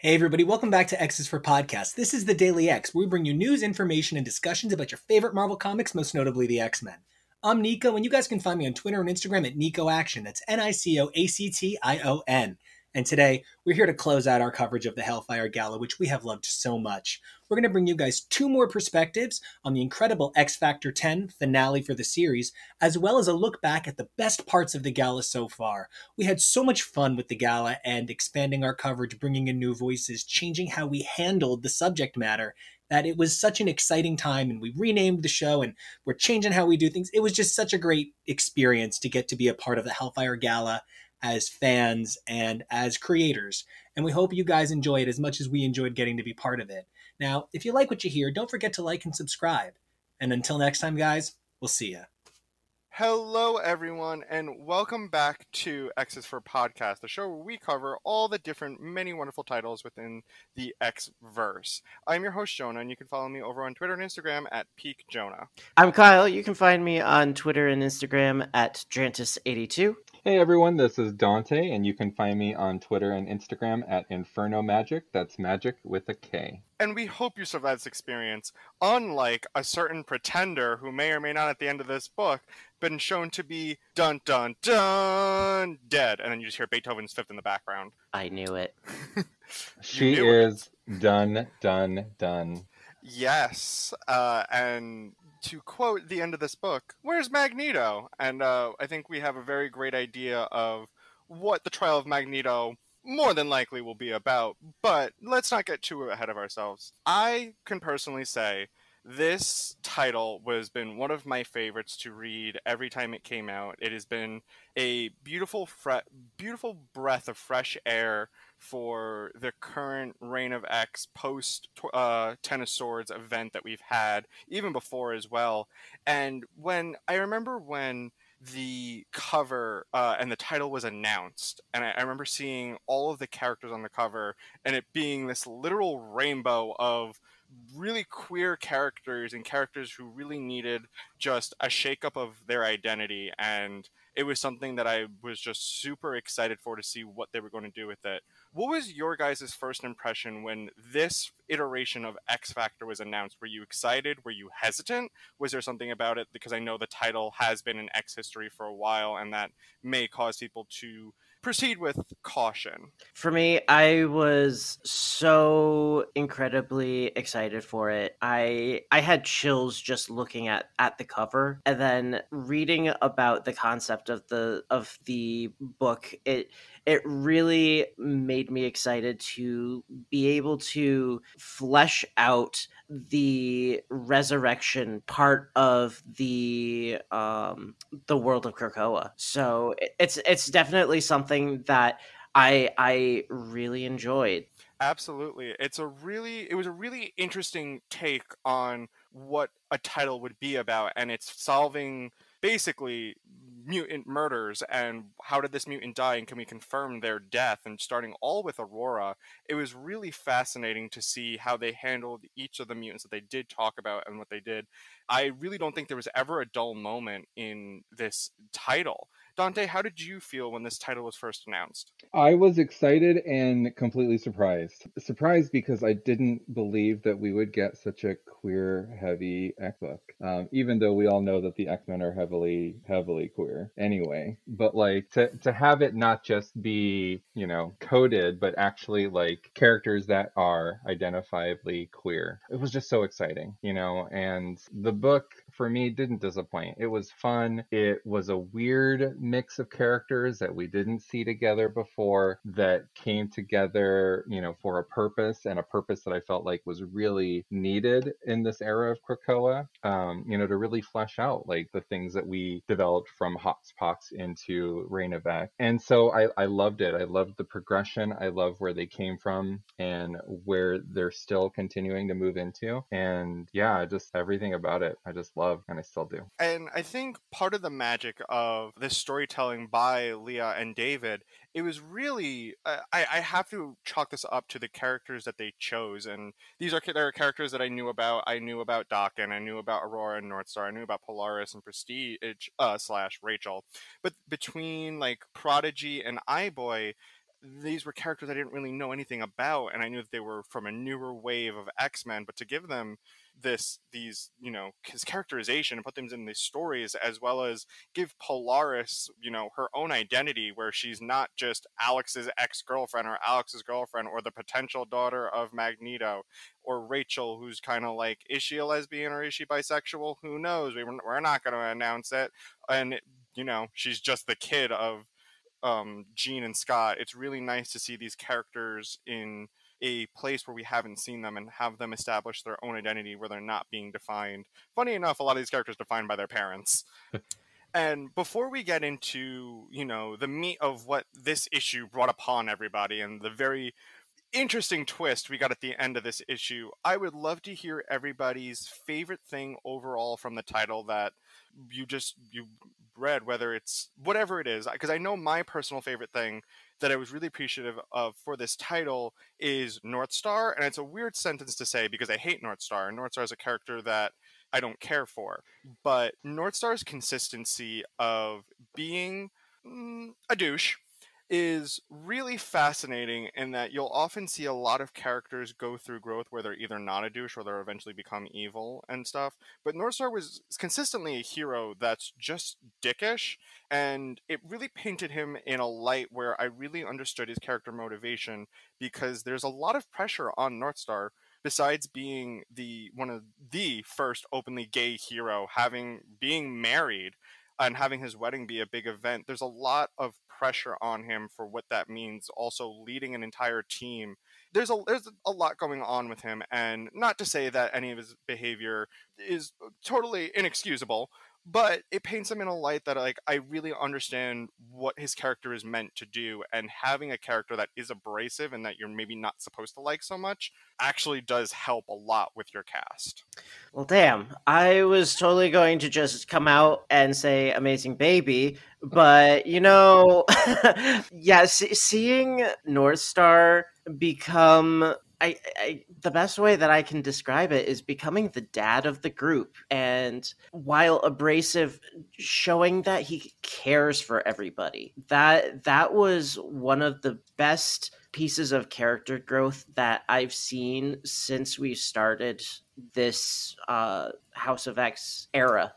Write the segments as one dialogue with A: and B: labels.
A: Hey everybody, welcome back to X's4 Podcast. This is the Daily X, where we bring you news, information, and discussions about your favorite Marvel comics, most notably the X-Men. I'm Nico, and you guys can find me on Twitter and Instagram at NicoAction. That's NicoAction. And today, we're here to close out our coverage of the Hellfire Gala, which we have loved so much. We're going to bring you guys two more perspectives on the incredible X Factor 10 finale for the series, as well as a look back at the best parts of the gala so far. We had so much fun with the gala and expanding our coverage, bringing in new voices, changing how we handled the subject matter, that it was such an exciting time, and we renamed the show and we're changing how we do things. It was just such a great experience to get to be a part of the Hellfire Gala as fans and as creators. And we hope you guys enjoy it as much as we enjoyed getting to be part of it. Now, if you like what you hear, don't forget to like and subscribe. And until next time, guys, we'll see ya.
B: Hello, everyone, and welcome back to X's4 Podcast, the show where we cover all the different, many wonderful titles within the X-verse. I'm your host, Jonah, and you can follow me over on Twitter and Instagram at PeakJonah.
C: I'm Kyle. You can find me on Twitter and Instagram at Drantis82.
D: Hey everyone, this is Dante, and you can find me on Twitter and Instagram at Inferno Magic. That's magic with a K.
B: And we hope you survive this experience, unlike a certain pretender who may or may not at the end of this book been shown to be dun dun dun dead, and then you just hear Beethoven's Fifth in the background.
C: I knew it.
D: She is done.
B: Yes, and to quote the end of this book, where's Magneto? And I think we have a very great idea of what the trial of Magneto more than likely will be about, but let's not get too ahead of ourselves. I can personally say this title has been one of my favorites to read every time it came out. It has been a beautiful breath of fresh air for the current Reign of X post Ten of Swords event that we've had, even before as well. And I remember when the cover and the title was announced, and I remember seeing all of the characters on the cover and it being this literal rainbow of really queer characters and characters who really needed just a shakeup of their identity, and it was something that I was just super excited for to see what they were going to do with it. What was your guys' first impression when this iteration of X Factor was announced? Were you excited? Were you hesitant? Was there something about it? Because I know the title has been in X history for a while, and that may cause people to proceed with caution.
C: For me, I was so incredibly excited for it. I had chills just looking at the cover, and then reading about the concept of the book. It really made me excited to be able to flesh out the resurrection part of the world of Krakoa. So it's definitely something that I really enjoyed.
B: Absolutely. It was a really interesting take on what a title would be about, and it's solving basically mutant murders and how did this mutant die and can we confirm their death, and starting all with Aurora. It was really fascinating to see how they handled each of the mutants that they did talk about and what they did. I really don't think there was ever a dull moment in this title. Dante, how did you feel when this title was first announced?
D: I was excited and completely surprised. Surprised because I didn't believe that we would get such a queer-heavy X book. Even though we all know that the X-Men are heavily queer anyway. But like to have it not just be, coded, but actually like characters that are identifiably queer. It was just so exciting, and the book for me didn't disappoint. It was fun. It was a weird mix of characters that we didn't see together before that came together, for a purpose, and a purpose that I felt like was really needed in this era of Krakoa, to really flesh out like the things that we developed from Hoxpox into Reign of X. And so I loved it. I loved the progression. I love where they came from and where they're still continuing to move into. And yeah, just everything about it I just love, and I still do.
B: And I think part of the magic of this storytelling by Leah and David, it was really, I have to chalk this up to the characters that they chose. And there are characters that I knew about. I knew about Daken, I knew about Aurora and Northstar, I knew about Polaris and Prestige / Rachel. But between like Prodigy and Eyeboy, these were characters I didn't really know anything about, and I knew that they were from a newer wave of X-Men, but to give them these his characterization and put them in these stories, as well as give Polaris her own identity, where she's not just Alex's ex-girlfriend or Alex's girlfriend or the potential daughter of Magneto, or Rachel, who's kind of like, is she a lesbian or is she bisexual? Who knows? We're not going to announce it. And she's just the kid of Jean and Scott. It's really nice to see these characters in a place where we haven't seen them and have them establish their own identity where they're not being defined. Funny enough, a lot of these characters defined by their parents. And before we get into, the meat of what this issue brought upon everybody and the very interesting twist we got at the end of this issue, I would love to hear everybody's favorite thing overall from the title that you read, whether it's whatever it is, because I know my personal favorite thing that I was really appreciative of for this title is North Star. And it's a weird sentence to say because I hate North Star, and North Star is a character that I don't care for, but North Star's consistency of being a douche is really fascinating, in that you'll often see a lot of characters go through growth where they're either not a douche or they'll eventually become evil and stuff. But Northstar was consistently a hero that's just dickish, and it really painted him in a light where I really understood his character motivation, because there's a lot of pressure on Northstar. Besides being one of the first openly gay hero, being married, and having his wedding be a big event, there's a lot of pressure on him for what that means. Also leading an entire team. There's a lot going on with him, and not to say that any of his behavior is totally inexcusable, but it paints him in a light that I really understand what his character is meant to do, and having a character that is abrasive and that you're maybe not supposed to like so much actually does help a lot with your cast.
C: Well, damn. I was totally going to just come out and say Amazing Baby, but seeing North Star become the best way that I can describe it is becoming the dad of the group, and while abrasive, showing that he cares for everybody. That was one of the best pieces of character growth that I've seen since we started this House of X era.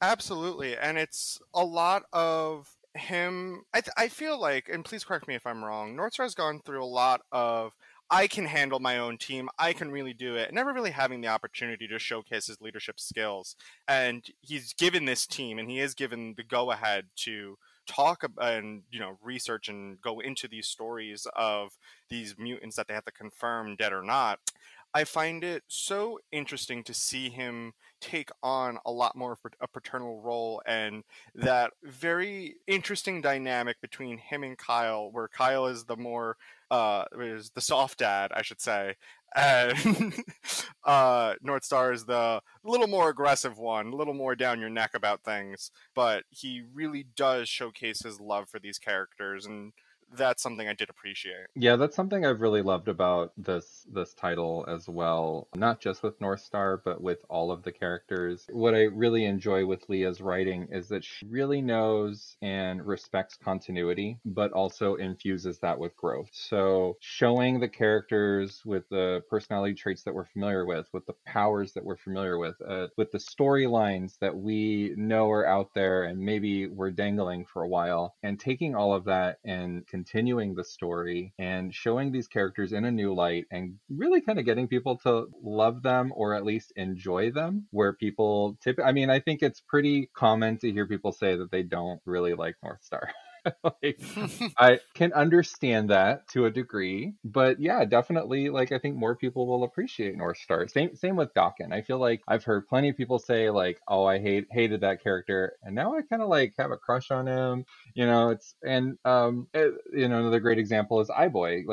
B: Absolutely, and it's a lot of him. I feel like, and please correct me if I'm wrong, Northstar's gone through a lot of, I can handle my own team, I can really do it, never really having the opportunity to showcase his leadership skills. And he's given this team, and he is given the go-ahead to talk and research and go into these stories of these mutants that they have to confirm dead or not. I find it so interesting to see him take on a lot more of a paternal role, and that very interesting dynamic between him and Kyle, where Kyle is the more is the soft dad, I should say, and North Star is the little more aggressive one, a little more down your neck about things. But he really does showcase his love for these characters, and that's something I did appreciate.
D: Yeah, that's something I've really loved about this title as well. Not just with North Star, but with all of the characters. What I really enjoy with Leah's writing is that she really knows and respects continuity, but also infuses that with growth. So showing the characters with the personality traits that we're familiar with the powers that we're familiar with the storylines that we know are out there and maybe we're dangling for a while, and taking all of that and continuing the story and showing these characters in a new light and really kind of getting people to love them or at least enjoy them, where people I think it's pretty common to hear people say that they don't really like North Star. I can understand that to a degree, but yeah, definitely, I think more people will appreciate North Star. Same with Daken. I feel like I've heard plenty of people say oh, I hated that character, and now I kind of have a crush on him. Another great example is iBoy,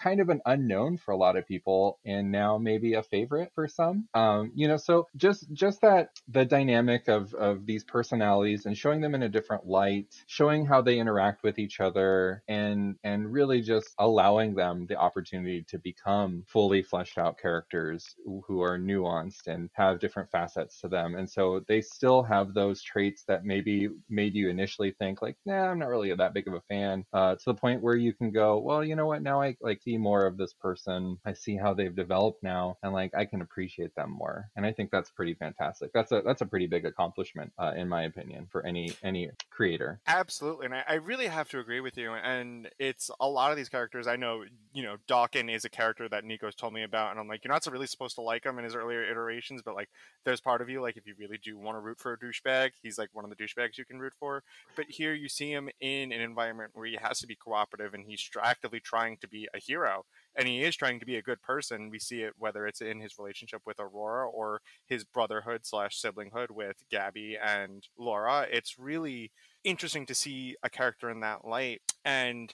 D: kind of an unknown for a lot of people, and now maybe a favorite for some. So just that the dynamic of these personalities and showing them in a different light, showing how they interact interact with each other, and really just allowing them the opportunity to become fully fleshed out characters who are nuanced and have different facets to them. And so they still have those traits that maybe made you initially think like, nah, I'm not really that big of a fan, to the point where you can go, well, you know what, now I like see more of this person, I see how they've developed now, and like I can appreciate them more. And I think that's pretty fantastic. That's a pretty big accomplishment, in my opinion, for any creator.
B: Absolutely, and I really have to agree with you. And it's a lot of these characters. I know, Dawkins is a character that Nico's told me about, and I'm like, you're not so really supposed to like him in his earlier iterations, but like, there's part of you, like, if you really do want to root for a douchebag, he's like one of the douchebags you can root for. But here you see him in an environment where he has to be cooperative, and he's actively trying to be a hero, and he is trying to be a good person. We see it whether it's in his relationship with Aurora or his brotherhood slash siblinghood with Gabby and Laura. It's really interesting to see a character in that light. And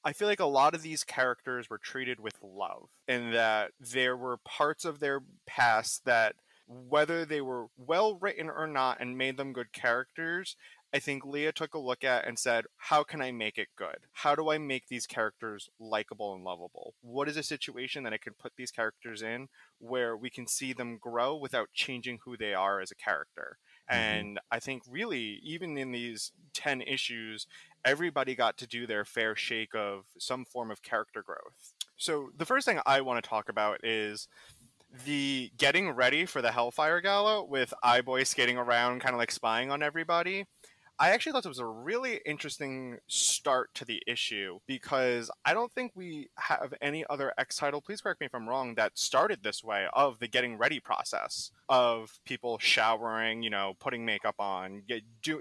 B: I feel like a lot of these characters were treated with love, and that there were parts of their past that, whether they were well written or not and made them good characters, I think Leah took a look at and said, how can I make it good? How do I make these characters likable and lovable? What is a situation that I can put these characters in where we can see them grow without changing who they are as a character? And I think really, even in these 10 issues, everybody got to do their fair shake of some form of character growth. So the first thing I want to talk about is the getting ready for the Hellfire Gala with iBoy skating around, kind of like spying on everybody. I actually thought it was a really interesting start to the issue, because I don't think we have any other X title, please correct me if I'm wrong, that started this way, of the getting ready process of people showering, putting makeup on,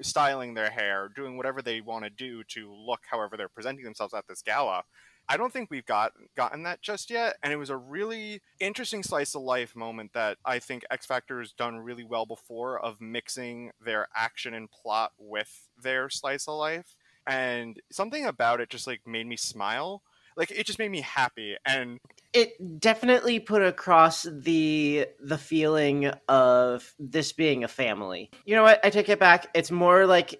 B: styling their hair, doing whatever they want to do to look however they're presenting themselves at this gala. I don't think we've gotten that just yet, and it was a really interesting slice of life moment that I think X Factor has done really well before, of mixing their action and plot with their slice of life. And something about it just like made me smile. Like, it just made me happy. And
C: it definitely put across the feeling of this being a family. You know what? I take it back. It's more like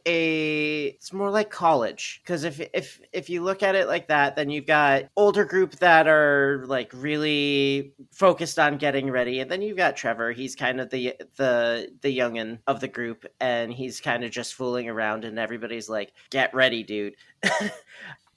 C: college. Because if you look at it like that, then you've got older group that are like really focused on getting ready, and then you've got Trevor. He's kind of the youngin of the group, and he's kind of just fooling around, and everybody's like, "Get ready, dude."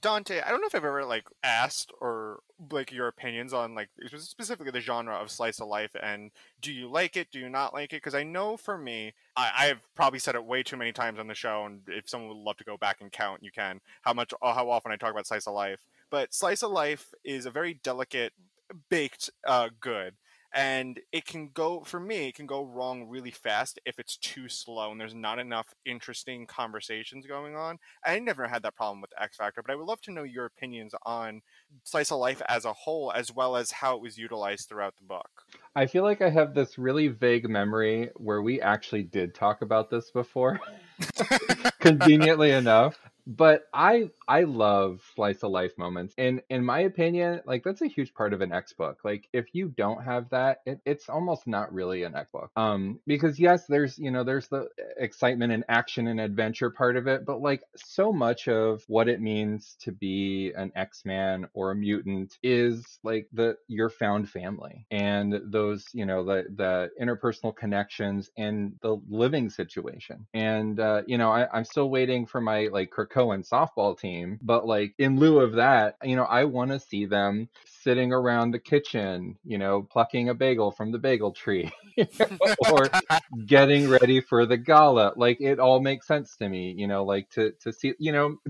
B: Dante, I don't know if I've ever like asked or like your opinions on like specifically the genre of slice of life, and do you like it? Do you not like it? Because I know for me, I've probably said it way too many times on the show, and if someone would love to go back and count, you can, how often I talk about slice of life. But slice of life is a very delicate baked good. And it can go wrong really fast if it's too slow and there's not enough interesting conversations going on. I never had that problem with X Factor, but I would love to know your opinions on slice of life as a whole, as well as how it was utilized throughout the book.
D: I feel like I have this really vague memory where we actually did talk about this before, conveniently enough. But I love slice of life moments. And in my opinion, like that's a huge part of an X book. Like if you don't have that, it's almost not really an X book. Because yes, there's the excitement and action and adventure part of it, but like so much of what it means to be an X-Man or a mutant is like your found family, and those, the interpersonal connections and the living situation. And I'm still waiting for my like Cohen softball team, but like in lieu of that, I want to see them sitting around the kitchen, plucking a bagel from the bagel tree, or getting ready for the gala. Like it all makes sense to me, like to see,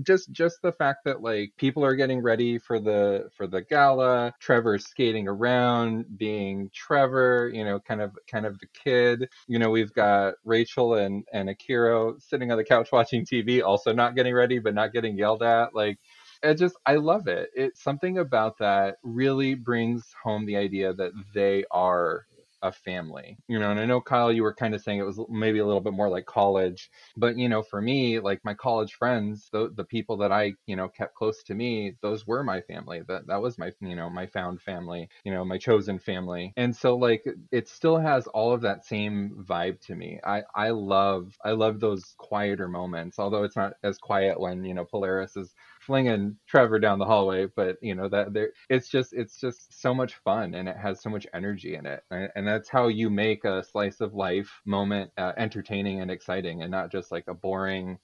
D: just the fact that like people are getting ready for the gala, Trevor's skating around being Trevor, kind of the kid. We've got Rachel and Akira sitting on the couch watching TV, also not getting ready but not getting yelled at. Like I love it. It's something about that really brings home the idea that they are a family, and I know, Kyle, you were kind of saying it was maybe a little bit more like college, but for me, like my college friends, the people that I kept close to me, those were my family. That was my my found family, my chosen family. And so like it still has all of that same vibe to me. I love those quieter moments, although it's not as quiet when Polaris is flinging Trevor down the hallway, but that there it's just so much fun, and it has so much energy in it, and that's how you make a slice of life moment entertaining and exciting, and not just like a boring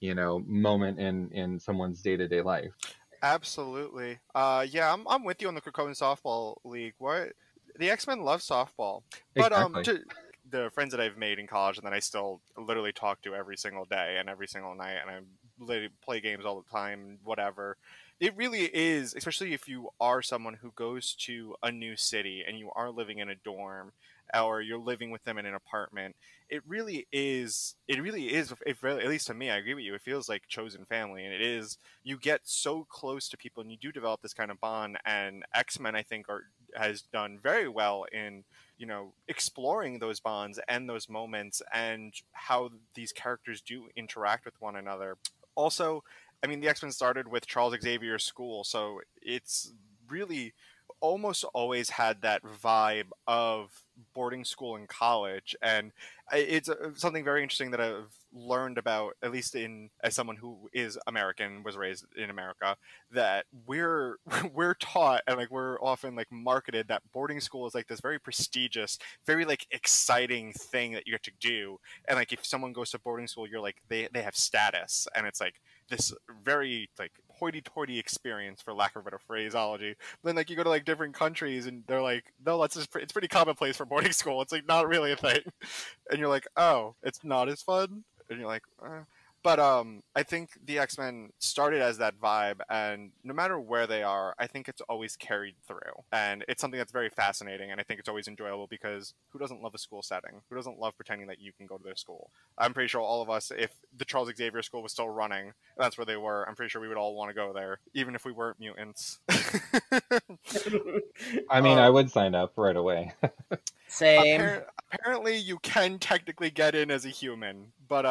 D: moment in someone's day-to-day life.
B: Absolutely. Yeah, I'm with you on the Krakoan softball league. What the X-Men love softball, but
D: Exactly.
B: to the friends that I've made in college and that I still literally talk to every single day and every single night, and I literally play games all the time, whatever. It really is, especially if you are someone who goes to a new city and you are living in a dorm or you're living with them in an apartment. It really is. It really is. At least to me, I agree with you. It feels like chosen family, and it is. You get so close to people and you do develop this kind of bond, and X-Men I think has done very well in exploring those bonds and those moments and how these characters do interact with one another. Also, I mean, the X-Men started with Charles Xavier's school, so it's really almost always had that vibe of boarding school and college, and it's something very interesting that I've learned about, at least in as someone who is American, was raised in America, that we're we're taught and like we're often like marketed that boarding school is like this very prestigious, very like exciting thing that you get to do, and like if someone goes to boarding school, you're like they have status, and it's like this very like hoity-toity experience, for lack of a better phraseology. Then like you go to like different countries and they're like, no, that's just it's pretty commonplace for boarding school. It's like not really a thing, and you're like, oh, it's not as fun, and you're like, But I think the X-Men started as that vibe, and no matter where they are, I think it's always carried through. And it's something that's very fascinating, and I think it's always enjoyable because who doesn't love a school setting? Who doesn't love pretending that you can go to their school? I'm pretty sure all of us, if the Charles Xavier School was still running, and that's where they were, I'm pretty sure we would all want to go there, even if we weren't mutants.
D: I mean, I would sign up right away.
C: Same.
B: Apparently, you can technically get in as a human, but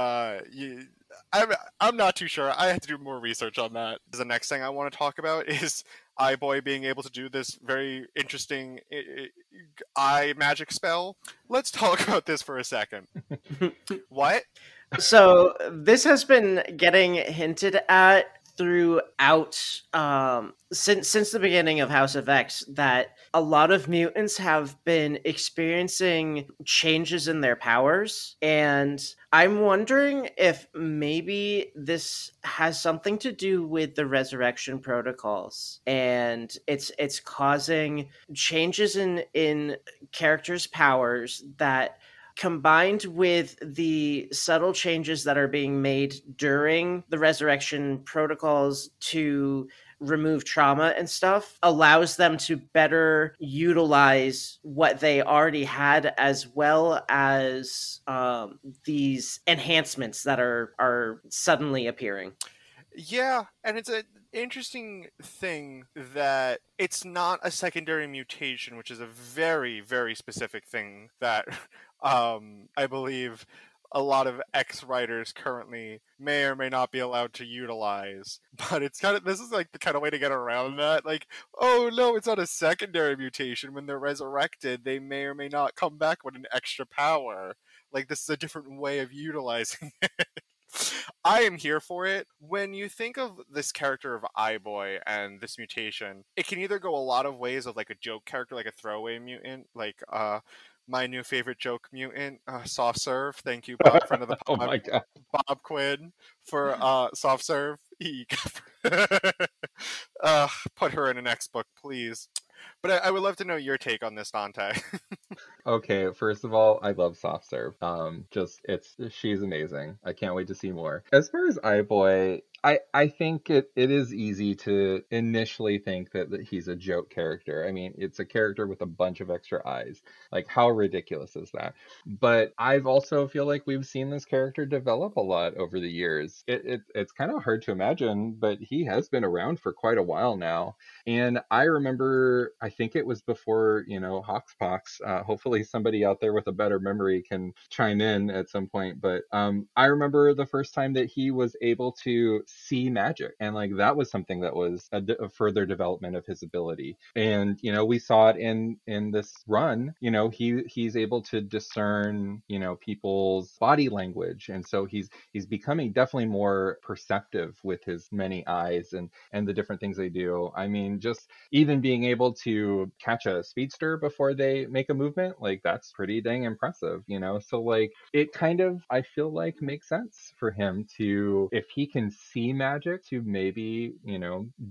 B: I'm not too sure. I have to do more research on that. The next thing I want to talk about is iBoy being able to do this very interesting eye magic spell. Let's talk about this for a second. What?
C: So this has been getting hinted at throughout since the beginning of House of X, that a lot of mutants have been experiencing changes in their powers, and I'm wondering if maybe this has something to do with the resurrection protocols, and it's causing changes in characters' powers that, combined with the subtle changes that are being made during the resurrection protocols to remove trauma and stuff, allows them to better utilize what they already had, as well as these enhancements that are suddenly appearing.
B: Yeah, and it's an interesting thing that it's not a secondary mutation, which is a very, very specific thing that I believe a lot of X writers currently may or may not be allowed to utilize. But it's kind of, this is like the kind of way to get around that. Like, oh no, it's not a secondary mutation. When they're resurrected, they may or may not come back with an extra power. Like, this is a different way of utilizing it. I am here for it. When you think of this character of iBoy and this mutation, it can either go a lot of ways of like a joke character, like a throwaway mutant, like my new favorite joke mutant, Soft Serve. Thank you, Bob, friend of the
D: Oh
B: pod,
D: my god.
B: Bob Quinn, for Soft Serve. Put her in an X book, please. But I would love to know your take on this, Dante.
D: Okay, first of all, I love Soft Serve. She's amazing. I can't wait to see more. As far as iBoy, I think it is easy to initially think that he's a joke character. I mean, it's a character with a bunch of extra eyes. Like, how ridiculous is that? But I've also feel like we've seen this character develop a lot over the years. It's kind of hard to imagine, but he has been around for quite a while now. And I remember, I think it was before, Hoxpox. Hopefully somebody out there with a better memory can chime in at some point. But I remember the first time that he was able to see magic. And like that was something that was a further development of his ability. And, we saw it in this run, he's able to discern, people's body language. And so he's becoming definitely more perceptive with his many eyes and the different things they do. I mean, just even being able to catch a speedster before they make a movement, like that's pretty dang impressive, So like it kind of, I feel like, makes sense for him to, if he can see magic, to maybe,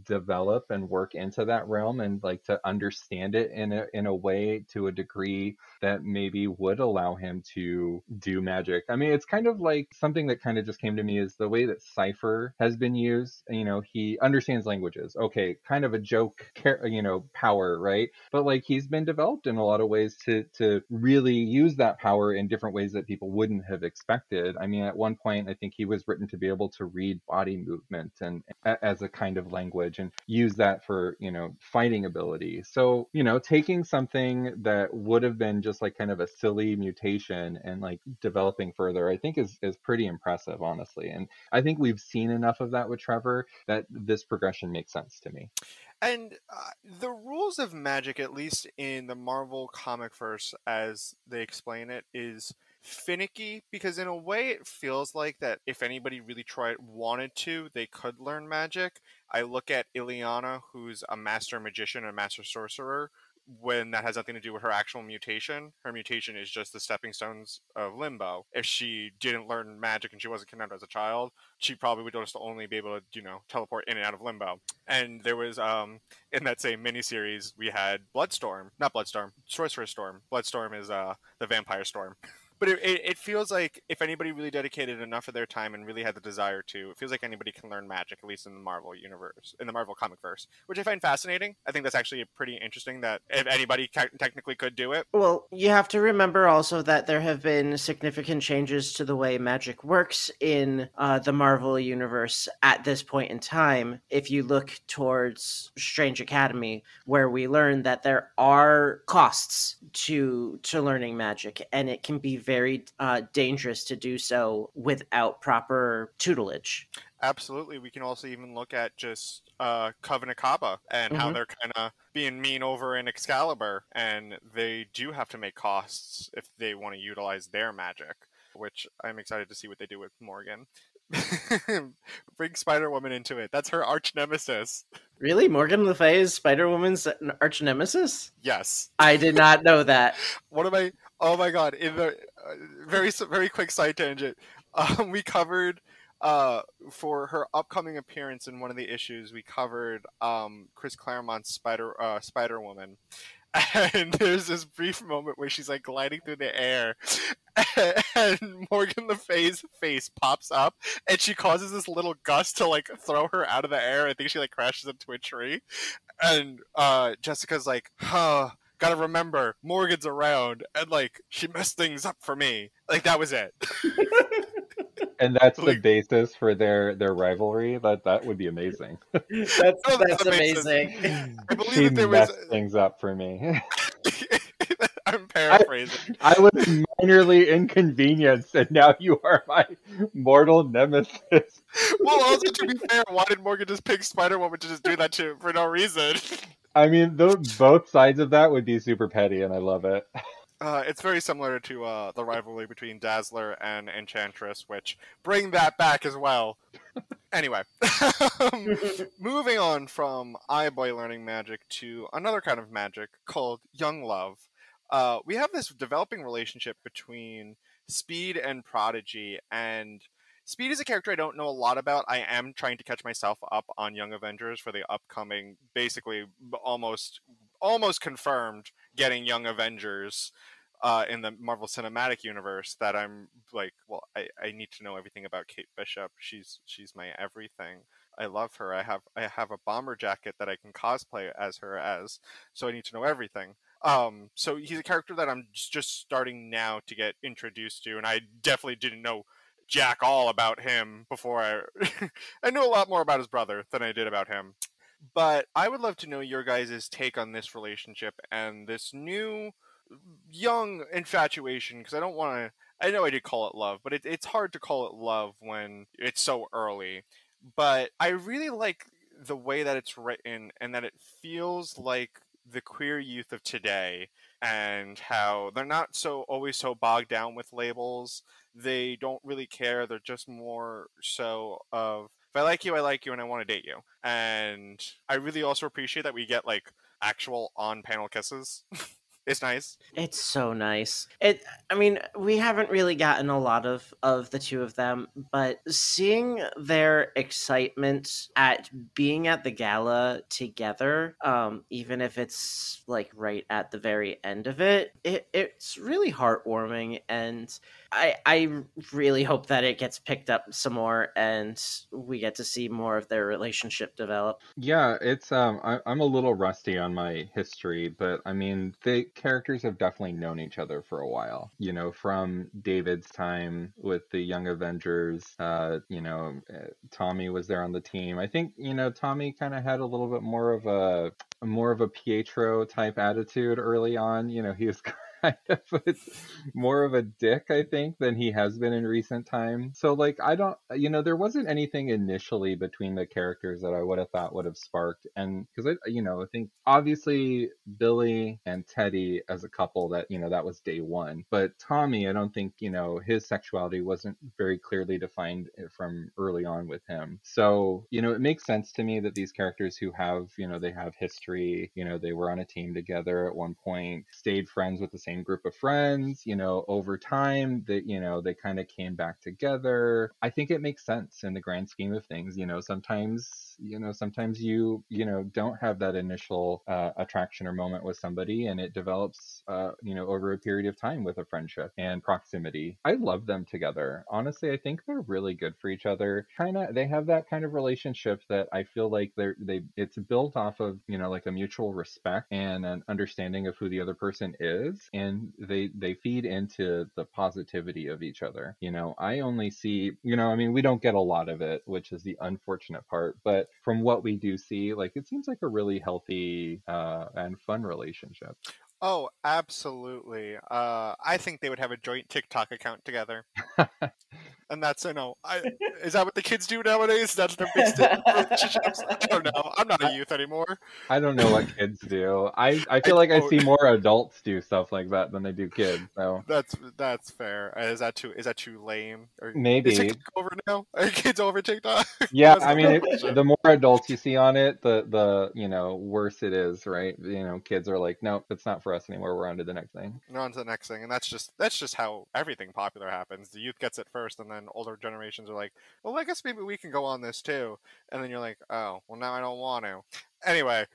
D: develop and work into that realm and like to understand it in a way, to a degree that maybe would allow him to do magic. I mean, it's kind of like something that kind of just came to me is the way that Cypher has been used. He understands languages. Okay, kind of a joke, power, right? But like he's been developed in a lot of ways to really use that power in different ways that people wouldn't have expected. I mean, at one point, I think he was written to be able to read body movement and as a kind of language and use that for, fighting ability. So, taking something that would have been just like kind of a silly mutation and like developing further, I think is pretty impressive, honestly. And I think we've seen enough of that with Trevor that this progression makes sense to me.
B: And the rules of magic, at least in the Marvel comic verse, as they explain it, is finicky because in a way it feels like that if anybody really wanted to, they could learn magic. I look at Ileana, who's a master magician and a master sorcerer, when that has nothing to do with her actual mutation. Her mutation is just the stepping stones of limbo. If she didn't learn magic and she wasn't kidnapped as a child, she probably would just only be able to, teleport in and out of limbo. And there was, in that same miniseries, we had not Bloodstorm, Sorcerer's Storm. Bloodstorm is the vampire storm. But it feels like if anybody really dedicated enough of their time and really had the desire to, it feels like anybody can learn magic, at least in the Marvel universe, in the Marvel comic verse, which I find fascinating. I think that's actually pretty interesting that if anybody technically could do it.
C: Well, you have to remember also that there have been significant changes to the way magic works in the Marvel universe at this point in time. If you look towards Strange Academy, where we learn that there are costs to learning magic, and it can be very dangerous to do so without proper tutelage.
B: Absolutely. We can also even look at just Covenant Kaba and how they're kind of being mean over in Excalibur, and they do have to make costs if they want to utilize their magic, which I'm excited to see what they do with Morgan. Bring Spider-Woman into it. That's her arch nemesis.
C: Really? Morgan Le Fay is Spider-Woman's arch nemesis?
B: Yes.
C: I did not know that.
B: Oh my god, in the very quick side tangent, we covered for her upcoming appearance in one of the issues, we covered Chris Claremont's Spider-Woman. And there's this brief moment where she's like gliding through the air and Morgan Le Fay's face pops up and she causes this little gust to like throw her out of the air. I think she like crashes into a tree. And Jessica's like, gotta remember, Morgan's around, and like she messed things up for me. Like that was it.
D: And that's the basis for their rivalry. That would be amazing.
C: That's amazing.
B: I believe
D: She
B: that there was
D: messed things up for me.
B: I'm paraphrasing.
D: I was minorly inconvenienced, and now you are my mortal nemesis.
B: Well, also to be fair, why did Morgan just pick Spider-Woman to just do that to for no reason?
D: I mean, both sides of that would be super petty, and I love it.
B: It's very similar to the rivalry between Dazzler and Enchantress, which bring that back as well. Anyway, moving on from iBoy learning magic to another kind of magic called Young Love. We have this developing relationship between Speed and Prodigy, and Speed is a character I don't know a lot about. I am trying to catch myself up on Young Avengers for the upcoming, basically almost confirmed getting Young Avengers in the Marvel Cinematic Universe that I'm like, well, I need to know everything about Kate Bishop. She's my everything. I love her. I have a bomber jacket that I can cosplay as her as, so I need to know everything. So he's a character that I'm just starting now to get introduced to, and I definitely didn't know jack all about him before I knew a lot more about his brother than I did about him. But I would love to know your guys' take on this relationship and this new young infatuation, because I don't want to. I know I did call it love, but it's hard to call it love when it's so early. But I really like the way that it's written and that it feels like the queer youth of today, and how they're not so always so bogged down with labels. They don't really care. They're just more so of, if I like you, and I want to date you. And I really also appreciate that we get like actual on-panel kisses. It's nice.
C: It's so nice. I mean, we haven't really gotten a lot of the two of them, but seeing their excitement at being at the gala together, even if it's like right at the very end of it's really heartwarming, and I really hope that it gets picked up some more and we get to see more of their relationship develop.
D: Yeah, it's I'm a little rusty on my history, but I mean the characters have definitely known each other for a while. You know, from David's time with the Young Avengers, Tommy was there on the team. I think, Tommy kind of had a little bit more of a Pietro type attitude early on. He was kind of more of a dick, I think, than he has been in recent time. So, like, I don't, there wasn't anything initially between the characters that I would have thought would have sparked. And because I think obviously Billy and Teddy as a couple, that was day one. But Tommy, I don't think, his sexuality wasn't very clearly defined from early on with him. So, it makes sense to me that these characters who have, they have history, they were on a team together at one point, stayed friends with the same group of friends, over time that, they kind of came back together. I think it makes sense in the grand scheme of things. Sometimes you don't have that initial attraction or moment with somebody, and it develops over a period of time with a friendship and proximity. I love them together. Honestly, I think they're really good for each other. They have that kind of relationship that I feel like it's built off of, like a mutual respect and an understanding of who the other person is, and they feed into the positivity of each other. I only see, I mean, we don't get a lot of it, which is the unfortunate part, but from what we do see, like, it seems like a really healthy and fun relationship.
B: Oh, absolutely. I think they would have a joint TikTok account together. And that's, is that what the kids do nowadays? That's their big stick relationships? I don't know. I'm not a youth anymore.
D: I don't know what kids do. I feel like I see more adults do stuff like that than they do kids. So
B: that's fair. Is that too lame? Or
D: maybe
B: is TikTok over now? Are kids over TikTok?
D: Yeah, I mean, the more adults you see on it, the worse it is, right? Kids are like, nope, it's not for us anymore. We're on to the next thing.
B: We're on to the next thing, and that's just how everything popular happens. The youth gets it first, and then older generations are like, well, I guess maybe we can go on this too. And then you're like, oh, well, now I don't want to. Anyway,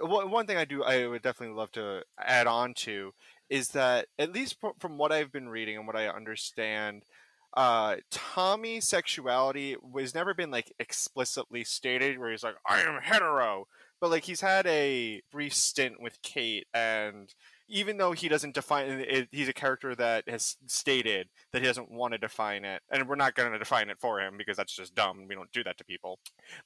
B: one thing I would definitely love to add on to is that, at least from what I've been reading and what I understand, Tommy's sexuality was never been like explicitly stated, where he's like, I am hetero, but like he's had a brief stint with Kate, and even though he doesn't define it, he's a character that has stated that he doesn't want to define it, and we're not going to define it for him because that's just dumb. We don't do that to people.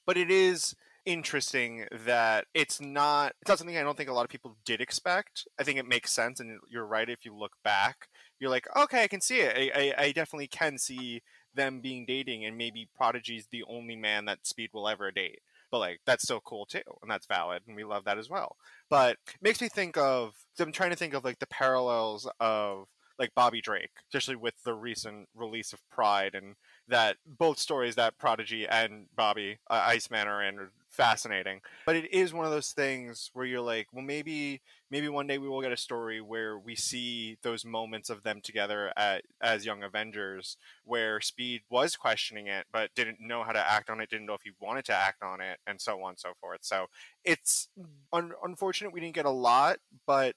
B: But it is interesting that it's not something I don't think a lot of people did expect. I think it makes sense, and you're right. If you look back, you're like, okay, I can see it. I definitely can see them being dating, and maybe Prodigy's the only man that Speed will ever date. But like, that's still cool too, and that's valid, and we love that as well. But it makes me think of, I'm trying to think of like the parallels of like Bobby Drake, especially with the recent release of Pride, and that both stories that Prodigy and Bobby Iceman are in are fascinating. But it is one of those things where you're like, well, maybe one day we will get a story where we see those moments of them together as Young Avengers, where Speed was questioning it but didn't know how to act on it, didn't know if he wanted to act on it, and so on and so forth. So it's unfortunate we didn't get a lot, but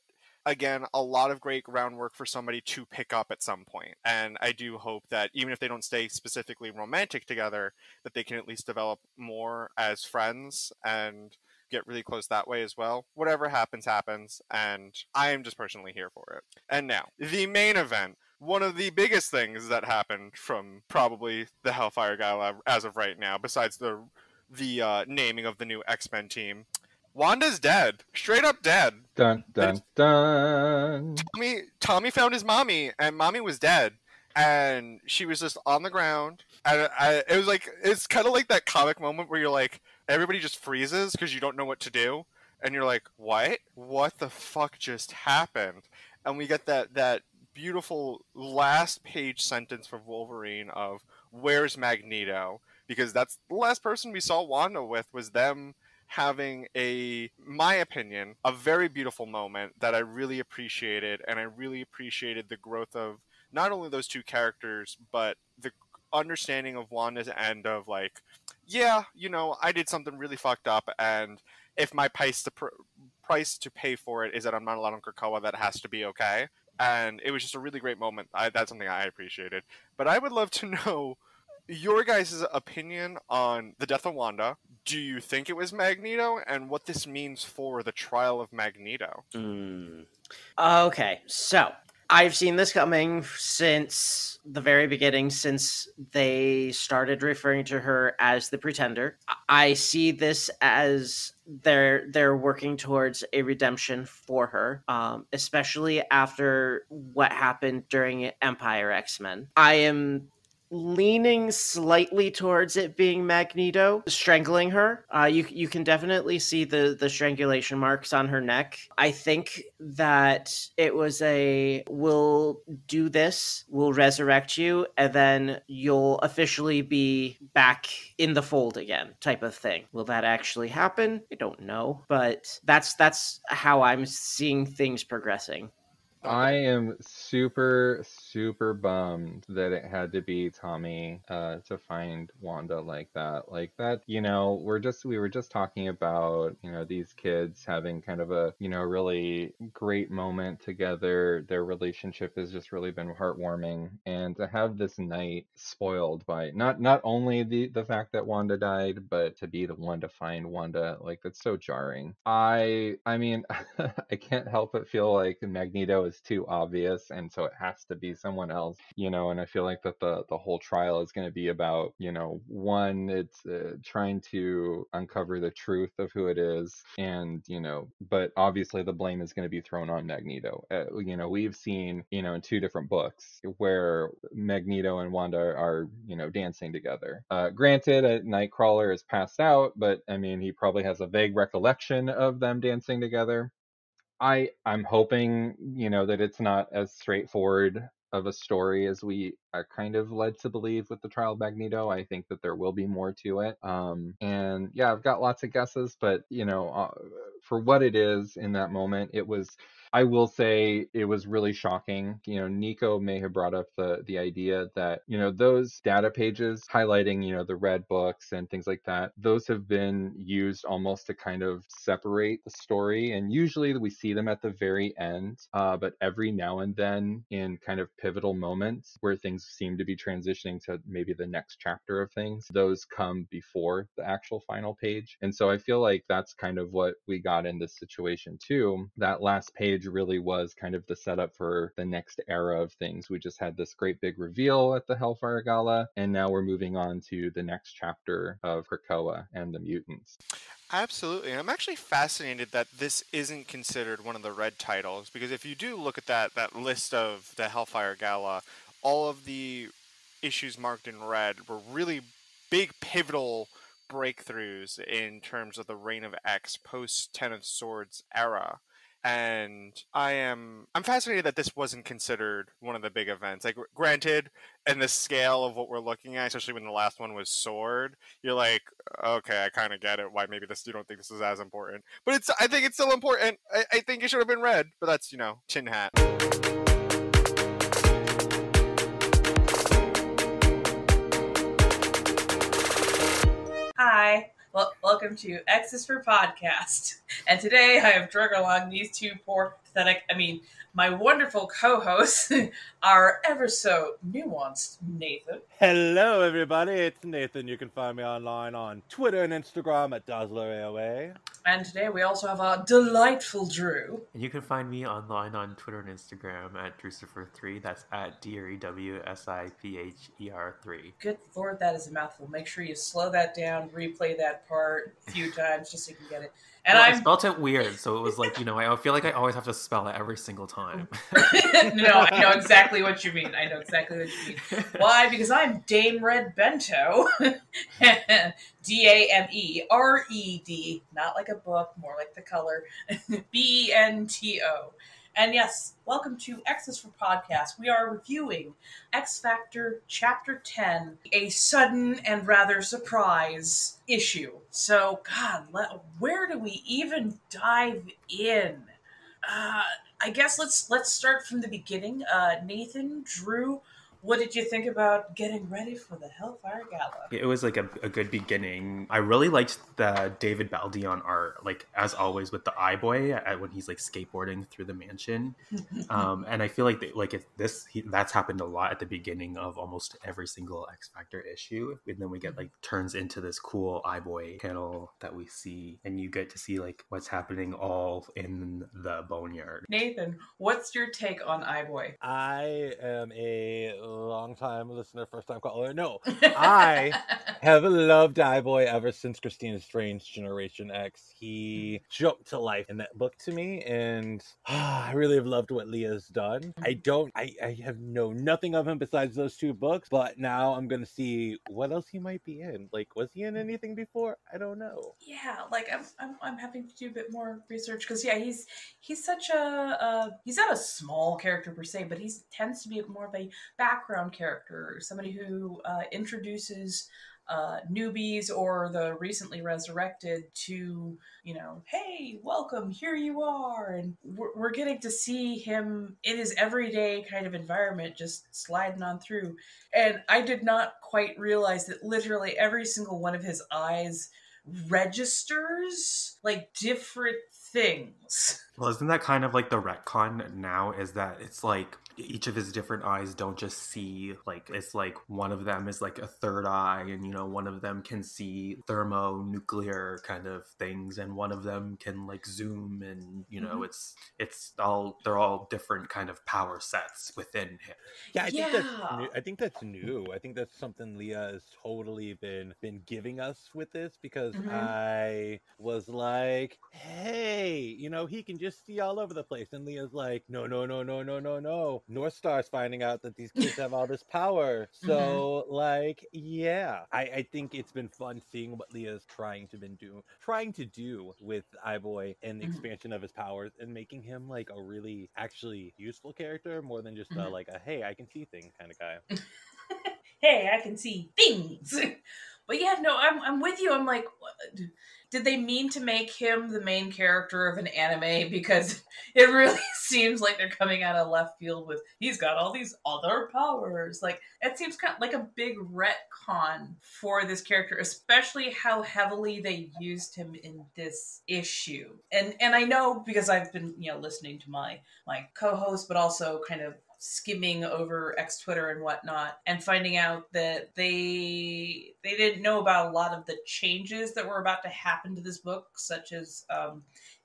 B: again, a lot of great groundwork for somebody to pick up at some point. And I do hope that even if they don't stay specifically romantic together, that they can at least develop more as friends and get really close that way as well. Whatever happens, happens. And I am just personally here for it. And now, the main event. One of the biggest things that happened from probably the Hellfire Gala as of right now, besides the naming of the new X-Men team, Wanda's dead. Straight up dead.
D: Dun, dun, dun.
B: Tommy found his mommy, and mommy was dead. And she was just on the ground. And it was like, it's kind of like that comic moment where you're like, everybody just freezes because you don't know what to do. And you're like, what? What the fuck just happened? And we get that beautiful last page sentence from Wolverine of, where's Magneto? Because that's the last person we saw Wanda with, was them having my opinion, a very beautiful moment that I really appreciated, and I really appreciated the growth of not only those two characters, but the understanding of Wanda's end of like, yeah, I did something really fucked up, and if my price to pay for it is that I'm not allowed on Krakoa, that has to be okay. And it was just a really great moment. That's something I appreciated. But I would love to know your guys' opinion on the death of Wanda. Do you think it was Magneto, and what this means for the trial of Magneto?
C: Okay, so I've seen this coming since the very beginning, since they started referring to her as the Pretender. I see this as they're working towards a redemption for her, especially after what happened during Empire X-Men. I am leaning slightly towards it being Magneto strangling her. You can definitely see the strangulation marks on her neck. I think that it was we'll do this, we'll resurrect you, and then you'll officially be back in the fold again type of thing. Will that actually happen? I don't know, but that's how I'm seeing things progressing.
D: I am super, super bummed that it had to be Tommy to find Wanda like that. Like that, we were just talking about, these kids having kind of a, really great moment together. Their relationship has just really been heartwarming. And to have this night spoiled by not only the fact that Wanda died, but to be the one to find Wanda, like that's so jarring. I mean, I can't help but feel like Magneto is too obvious, and so it has to be someone else, and I feel like that the whole trial is going to be about, one, it's trying to uncover the truth of who it is, and but obviously the blame is going to be thrown on Magneto. We've seen, in two different books where Magneto and Wanda are, dancing together. Granted, Nightcrawler is passed out, but I mean, he probably has a vague recollection of them dancing together. I'm hoping, that it's not as straightforward of a story as we are kind of led to believe with the trial of Magneto. I think that there will be more to it. And yeah, I've got lots of guesses, but for what it is in that moment, I will say it was really shocking. Nico may have brought up the idea that, those data pages highlighting, the red books and things like that, those have been used almost to kind of separate the story. And usually we see them at the very end, but every now and then in kind of pivotal moments where things seem to be transitioning to maybe the next chapter of things, those come before the actual final page. And so I feel like that's kind of what we got in this situation too. That last page really was kind of the setup for the next era of things. We just had this great big reveal at the Hellfire Gala, and now we're moving on to the next chapter of Krakoa and the mutants.
B: Absolutely. I'm actually fascinated that this isn't considered one of the red titles, because if you do look at that list of the Hellfire Gala, all of the issues marked in red were really big pivotal breakthroughs in terms of the Reign of X post Ten of Swords era. And I'm fascinated that this wasn't considered one of the big events. Like, granted, in the scale of what we're looking at, especially when the last one was Sword, you're like, okay, I kind of get it. Why maybe you don't think this is as important. But I think it's still important. I think it should have been red. But that's, tin hat.
E: Hi. Well, welcome to X's for Podcast. And today I have drug along these two poor pathetic. I mean, my wonderful co-hosts are ever so nuanced, Nathan.
F: Hello, everybody. It's Nathan. You can find me online on Twitter and Instagram at DazzlerAOA.
E: And today we also have our delightful Drew.
G: And you can find me online on Twitter and Instagram at Drewsifer3. That's at DREWSIPHER3.
E: Good Lord, that is a mouthful. Make sure you slow that down, replay that part a few times just so you can get it. And
G: I spelled it weird, so it was like, I feel like I always have to spell it every single time.
E: No, I know exactly what you mean. Why? Because I'm Dame Red Bento. DAMERED. Not like a book, more like the color. BENTO. And yes, welcome to X's for Podcast. We are reviewing X Factor Chapter 10, a sudden and rather surprise issue. So, God, where do we even dive in? I guess let's start from the beginning. Nathan, Drew, what did you think about getting ready for the Hellfire Gala?
G: It was like a good beginning. I really liked the David Baldeon art, like as always with the eye boy when he's like skateboarding through the mansion. And I feel like that's happened a lot at the beginning of almost every single X Factor issue. And then we get like turns into this cool eye boy panel that we see, and you get to see like what's happening all in the boneyard.
E: Nathan, what's your take on eye boy?
F: I am a long-time listener, first-time caller. No, I have loved Eye-Boy ever since Christina Strange Generation X. He jumped to life in that book to me, and I really have loved what Leah's done. I have known nothing of him besides those two books, but now I'm gonna see what else he might be in. Like, was he in anything before? I don't know.
E: Yeah, like I'm having to do a bit more research because he's such a he's not a small character per se, but he tends to be more of a background character, somebody who introduces newbies or the recently resurrected to, hey, welcome, here you are. And we're getting to see him in his everyday kind of environment, just sliding on through. And I did not quite realize that literally every single one of his eyes registers like different things.
G: Well, isn't that kind of like the retcon now, is that it's like each of his different eyes don't just see, like, it's like one of them is like a third eye, and one of them can see thermonuclear kind of things, and one of them can like zoom, and they're all different kind of power sets within him.
F: Yeah, I think that's new. I think that's something Leah has totally been giving us with this, because I was like, hey, he can just see all over the place, and Leah's like, no. North Star's finding out that these kids have all this power. So I think it's been fun seeing what Leah's trying to do with Eye-Boy and the expansion of his powers, and making him like a really actually useful character more than just a hey, I can see things kind of guy.
E: Hey, I can see things. But yeah, no, I'm with you. I'm like, did they mean to make him the main character of an anime? Because it really seems like they're coming out of left field with, he's got all these other powers. Like, it seems kind of like a big retcon for this character, especially how heavily they used him in this issue. And I know, because I've been, listening to my co-host, but also kind of skimming over X Twitter and whatnot, and finding out that they didn't know about a lot of the changes that were about to happen to this book, such as,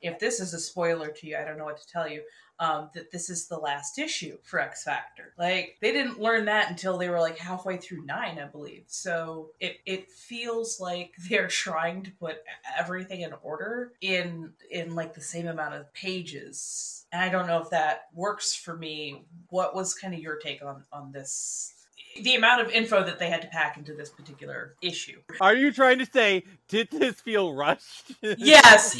E: if this is a spoiler to you, I don't know what to tell you, that this is the last issue for X Factor. Like, they didn't learn that until they were like halfway through 9, I believe. So it feels like they're trying to put everything in order in like the same amount of pages. And I don't know if that works for me. What was kind of your take on this? The amount of info that they had to pack into this particular issue.
F: Are you trying to say, did this feel rushed?
E: Yes.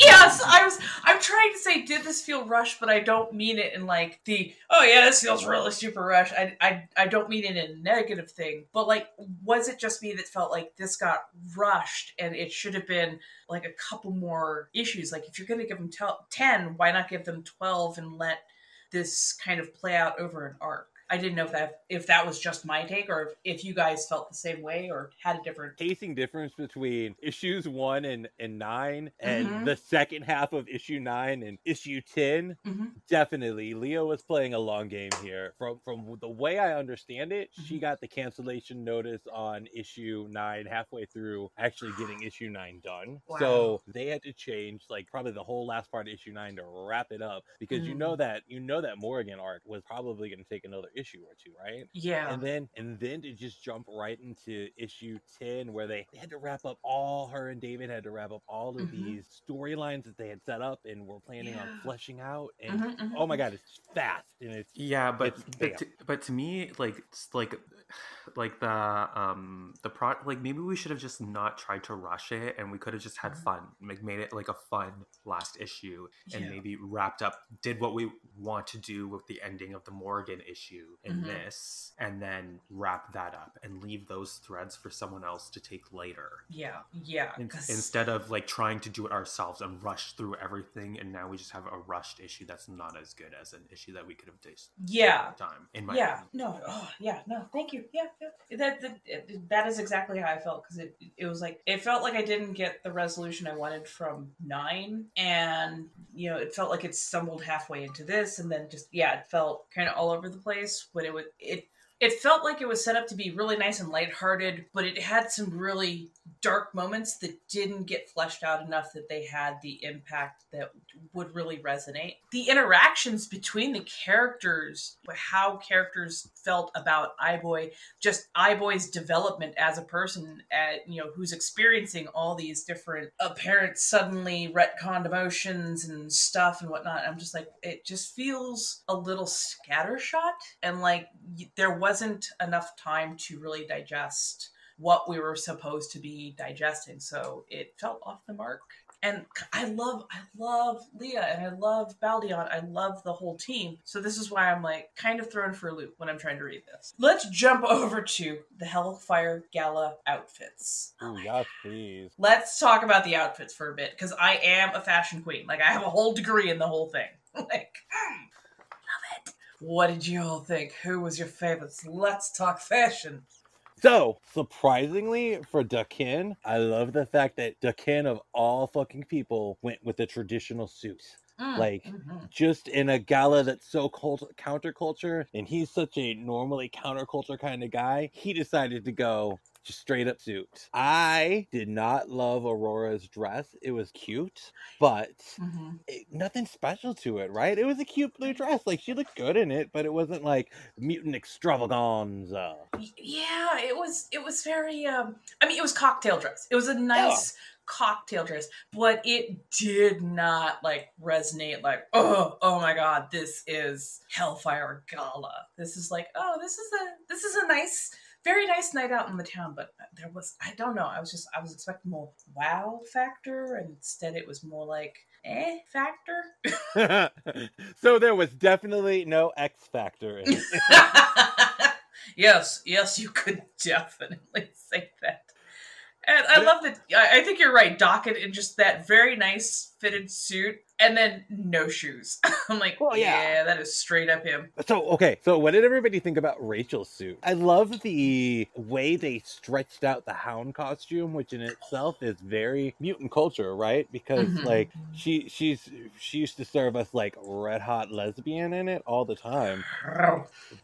E: I'm trying to say, did this feel rushed, but I don't mean it in like this feels really super rushed. I don't mean it in a negative thing, but like, was it just me that felt like this got rushed and it should have been like a couple more issues? Like, if you're going to give them 10, why not give them 12 and let this kind of play out over an arc? I didn't know if that was just my take, or if you guys felt the same way or had a different
F: pacing difference between issues 1 and 9 and
E: Mhm.
F: the second half of issue 9 and issue 10. Definitely Leah was playing a long game here. From the way I understand it, she got the cancellation notice on issue 9 halfway through actually getting issue 9 done.
E: Wow.
F: So they had to change like probably the whole last part of issue 9 to wrap it up, because you know that Morrigan arc was probably going to take another issue or two, right?
E: Yeah.
F: And then to just jump right into issue 10, where they had to wrap up her and David had to wrap up all of these storylines that they had set up and were planning on fleshing out. And oh my god, it's fast, and it's
G: but to me, like maybe we should have just not tried to rush it, and we could have just had fun, made it like a fun last issue, and maybe wrapped up, did what we want to do with the ending of the Morgan issue in this, and then wrap that up and leave those threads for someone else to take later. Instead of like trying to do it ourselves and rush through everything, and now we just have a rushed issue that's not as good as an issue that we could have taken time. In my opinion.
E: No, thank you. That is exactly how I felt, because it was like, it felt like I didn't get the resolution I wanted from 9, and it felt like it stumbled halfway into this, and then just it felt kind of all over the place. But it felt like it was set up to be really nice and lighthearted, but it had some really dark moments that didn't get fleshed out enough that they had the impact that would really resonate. The interactions between the characters, how characters felt about Eye-Boy, just Eye-Boy's development as a person, who's experiencing all these different apparent suddenly retconned emotions and stuff and whatnot. I'm just like, it just feels a little scattershot, and like there wasn't enough time to really digest what we were supposed to be digesting, so it felt off the mark. And I love Leah, and I love Baldion. I love the whole team. So this is why I'm like kind of thrown for a loop when I'm trying to read this. Let's jump over to the Hellfire Gala outfits.
F: Oh yes, please.
E: Let's talk about the outfits for a bit, because I am a fashion queen. Like, I have a whole degree in the whole thing. Love it. What did you all think? Who was your favorites? Let's talk fashion.
F: So, surprisingly for Dakin, I love the fact that Dakin, of all fucking people, went with the traditional suit. Just in a gala that's so counterculture, and he's such a normally counterculture kind of guy, he decided to go just straight up suit. I did not love Aurora's dress. It was cute, but nothing special to it, right? It was a cute blue dress. Like, she looked good in it, but it wasn't like mutant extravaganza.
E: Yeah, it was very it was cocktail dress. It was a nice cocktail dress, but it did not like resonate like, oh my god, this is Hellfire Gala. This is like, this is a nice, very nice night out in the town. But there was, I don't know, I was expecting more wow factor, and instead it was more like factor.
F: So there was definitely no X factor in it.
E: Yes, you could definitely say that. And I love that. I think you're right, Docket, in just that very nice fitted suit, and then no shoes. I'm like, yeah, that is straight up him.
F: So what did everybody think about Rachel's suit? I love the way they stretched out the Hound costume, which in itself is very mutant culture, right? Because like she used to serve us like red hot lesbian in it all the time.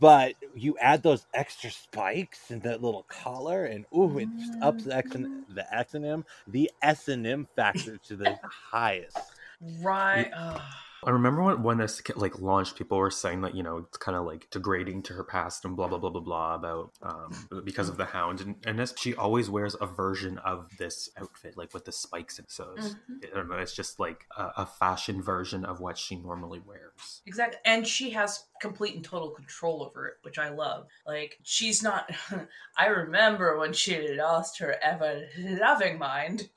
F: But you add those extra spikes and that little collar, and it just ups the S&M factor to the highest.
E: Right.
G: I remember when this like launched, people were saying that it's kind of like degrading to her past and blah blah blah blah blah about because of the Hound, and this, she always wears a version of this outfit like with the spikes, and so I don't know, it's just like a fashion version of what she normally wears.
E: Exactly, and she has complete and total control over it, which I love. Like, she's not. I remember when she lost her ever loving mind.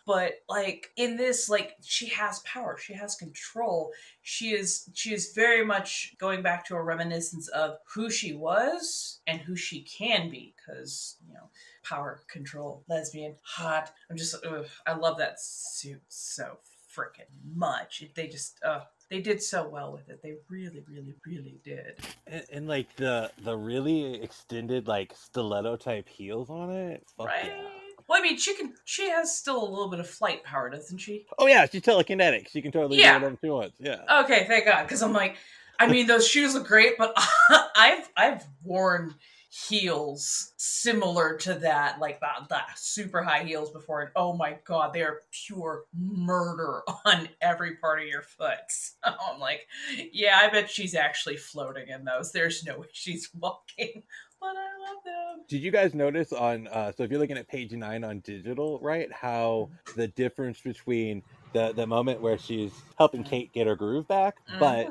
E: But like in this, like, she has power, she has control. She is very much going back to a reminiscence of who she was and who she can be, because power, control, lesbian, hot. I love that suit so freaking much. They They did so well with it. They really, really, really did.
F: And like the really extended like stiletto type heels on it. Fuck
E: Right?
F: yeah.
E: Well, I mean, she has still a little bit of flight power, doesn't she?
F: Oh yeah, she's telekinetic. She can totally do
E: Yeah.
F: whatever she wants. Yeah.
E: Okay, thank God. Because I'm like, I mean, those shoes look great, but I've worn heels similar to that, like the super high heels before, and oh my God, they are pure murder on every part of your foot. So I'm like, yeah, I bet she's actually floating in those. There's no way she's walking. But I love them.
F: Did you guys notice on so if you're looking at page 9 on digital, right, how the difference between the moment where she's helping Kate get her groove back, but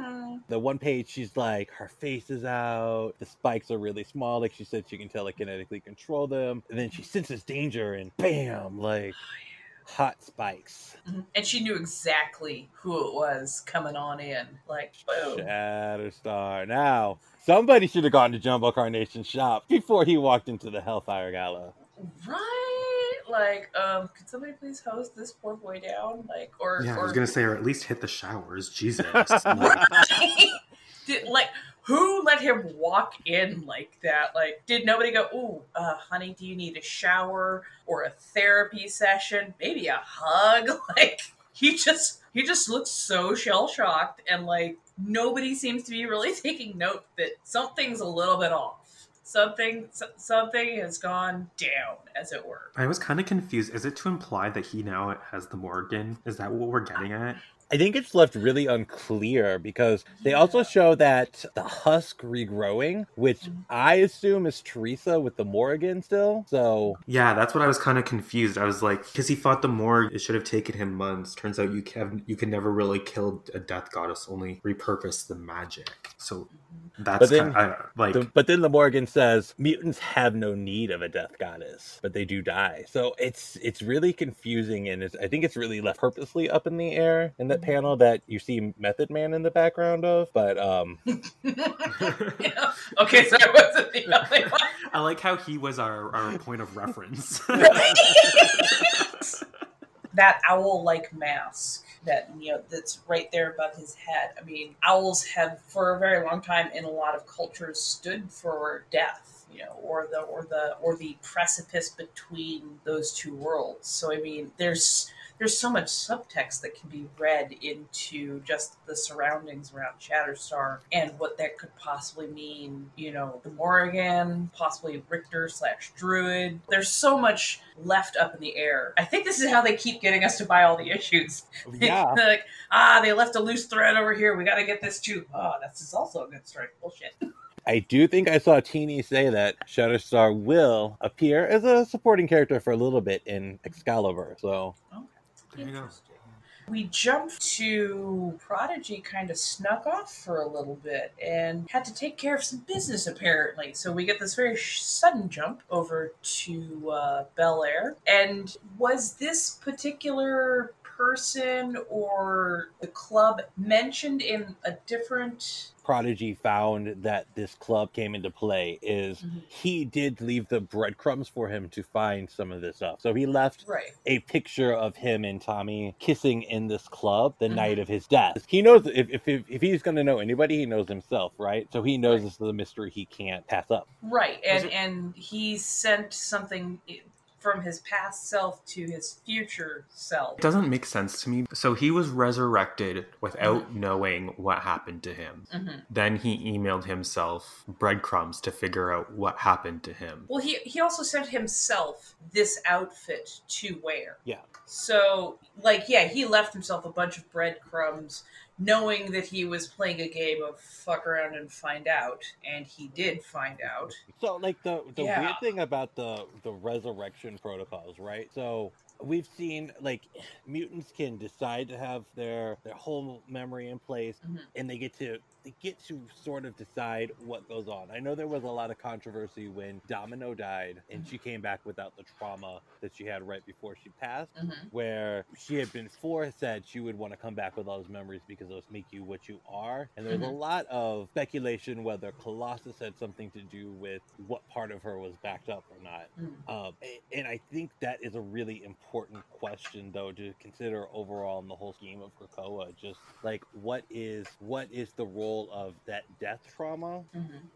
F: the one page she's like her face is out, the spikes are really small, like she said she can telekinetically control them, and then she senses danger and bam, like hot spikes.
E: And she knew exactly who it was coming on in, like boom.
F: Shatterstar. Now somebody should have gone to Jumbo Carnation's shop before he walked into the Hellfire Gala.
E: Right? Like, could somebody please hose this poor boy down? Like, or
G: I was gonna say, or at least hit the showers. Jesus.
E: like, who let him walk in like that? Like, did nobody go, ooh, honey, do you need a shower or a therapy session? Maybe a hug? Like, he just looks so shell-shocked, and like nobody seems to be really taking note that something's a little bit off. Something has gone down, as it were.
G: I was kind of confused. Is it to imply that he now has the Morgan? Is that what we're getting at?
F: I think it's left really unclear because they also show that the husk regrowing, which I assume is Teresa with the Morrigan still. So
G: yeah, that's what I was kind of confused. I was like, because he thought the Morg, it should have taken him months. Turns out you can never really kill a death goddess, only repurpose the magic. So that's but
F: then the Morgan says mutants have no need of a death goddess, but they do die. So it's really confusing, and I think it's really left purposely up in the air in that panel that you see Method Man in the background of. But
E: yeah. Okay, so I wasn't the only one.
G: I like how he was our point of reference.
E: That owl-like mask that, that's right there above his head. I mean, owls have for a very long time in a lot of cultures stood for death, or the precipice between those two worlds. So I mean, there's so much subtext that can be read into just the surroundings around Shatterstar and what that could possibly mean. The Morrigan, possibly Richter/Druid. There's so much left up in the air. I think this is how they keep getting us to buy all the issues.
F: Yeah.
E: They're like, they left a loose thread over here. We got to get this too. Oh, this also a good story. Bullshit.
F: I do think I saw Teeny say that Shatterstar will appear as a supporting character for a little bit in Excalibur. So.
E: Okay. Interesting. We jumped to Prodigy kind of snuck off for a little bit and had to take care of some business, apparently. So we get this very sudden jump over to Bel Air. And was this particular person or the club mentioned in a different...
F: Prodigy found that this club came into play is he did leave the breadcrumbs for him to find some of this stuff. So he left a picture of him and Tommy kissing in this club the night of his death. He knows if he's going to know anybody, he knows himself, right? So he knows this is a mystery he can't pass up.
E: Right, and he sent something from his past self to his future self.
G: It doesn't make sense to me. So he was resurrected without knowing what happened to him. Then he emailed himself breadcrumbs to figure out what happened to him.
E: Well, he also sent himself this outfit to wear.
F: Yeah.
E: So, he left himself a bunch of breadcrumbs knowing that he was playing a game of fuck around and find out, and he did find out.
F: So, the weird thing about the resurrection protocols, right? So we've seen mutants can decide to have their whole memory in place, and they get to get to sort of decide what goes on. I know there was a lot of controversy when Domino died and she came back without the trauma that she had right before she passed, where she had before said she would want to come back with all those memories because those make you what you are. And there's a lot of speculation whether Colossus had something to do with what part of her was backed up or not. And I think that is a really important question, though, to consider overall in the whole scheme of Krakoa. Just like what is the role of that death trauma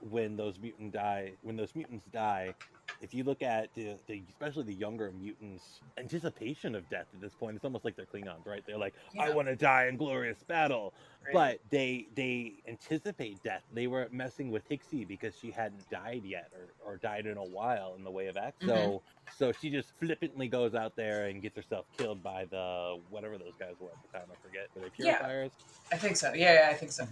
F: when those mutants die. If you look at the especially the younger mutants' anticipation of death at this point, it's almost like they're Klingons, right? They're like, I want to die in glorious battle. Right. But they anticipate death. They were messing with Hixie because she hadn't died yet or died in a while in the Way of X. So she just flippantly goes out there and gets herself killed by the whatever those guys were at the time. I forget. Were they purifiers?
E: I think so. Yeah, I think so.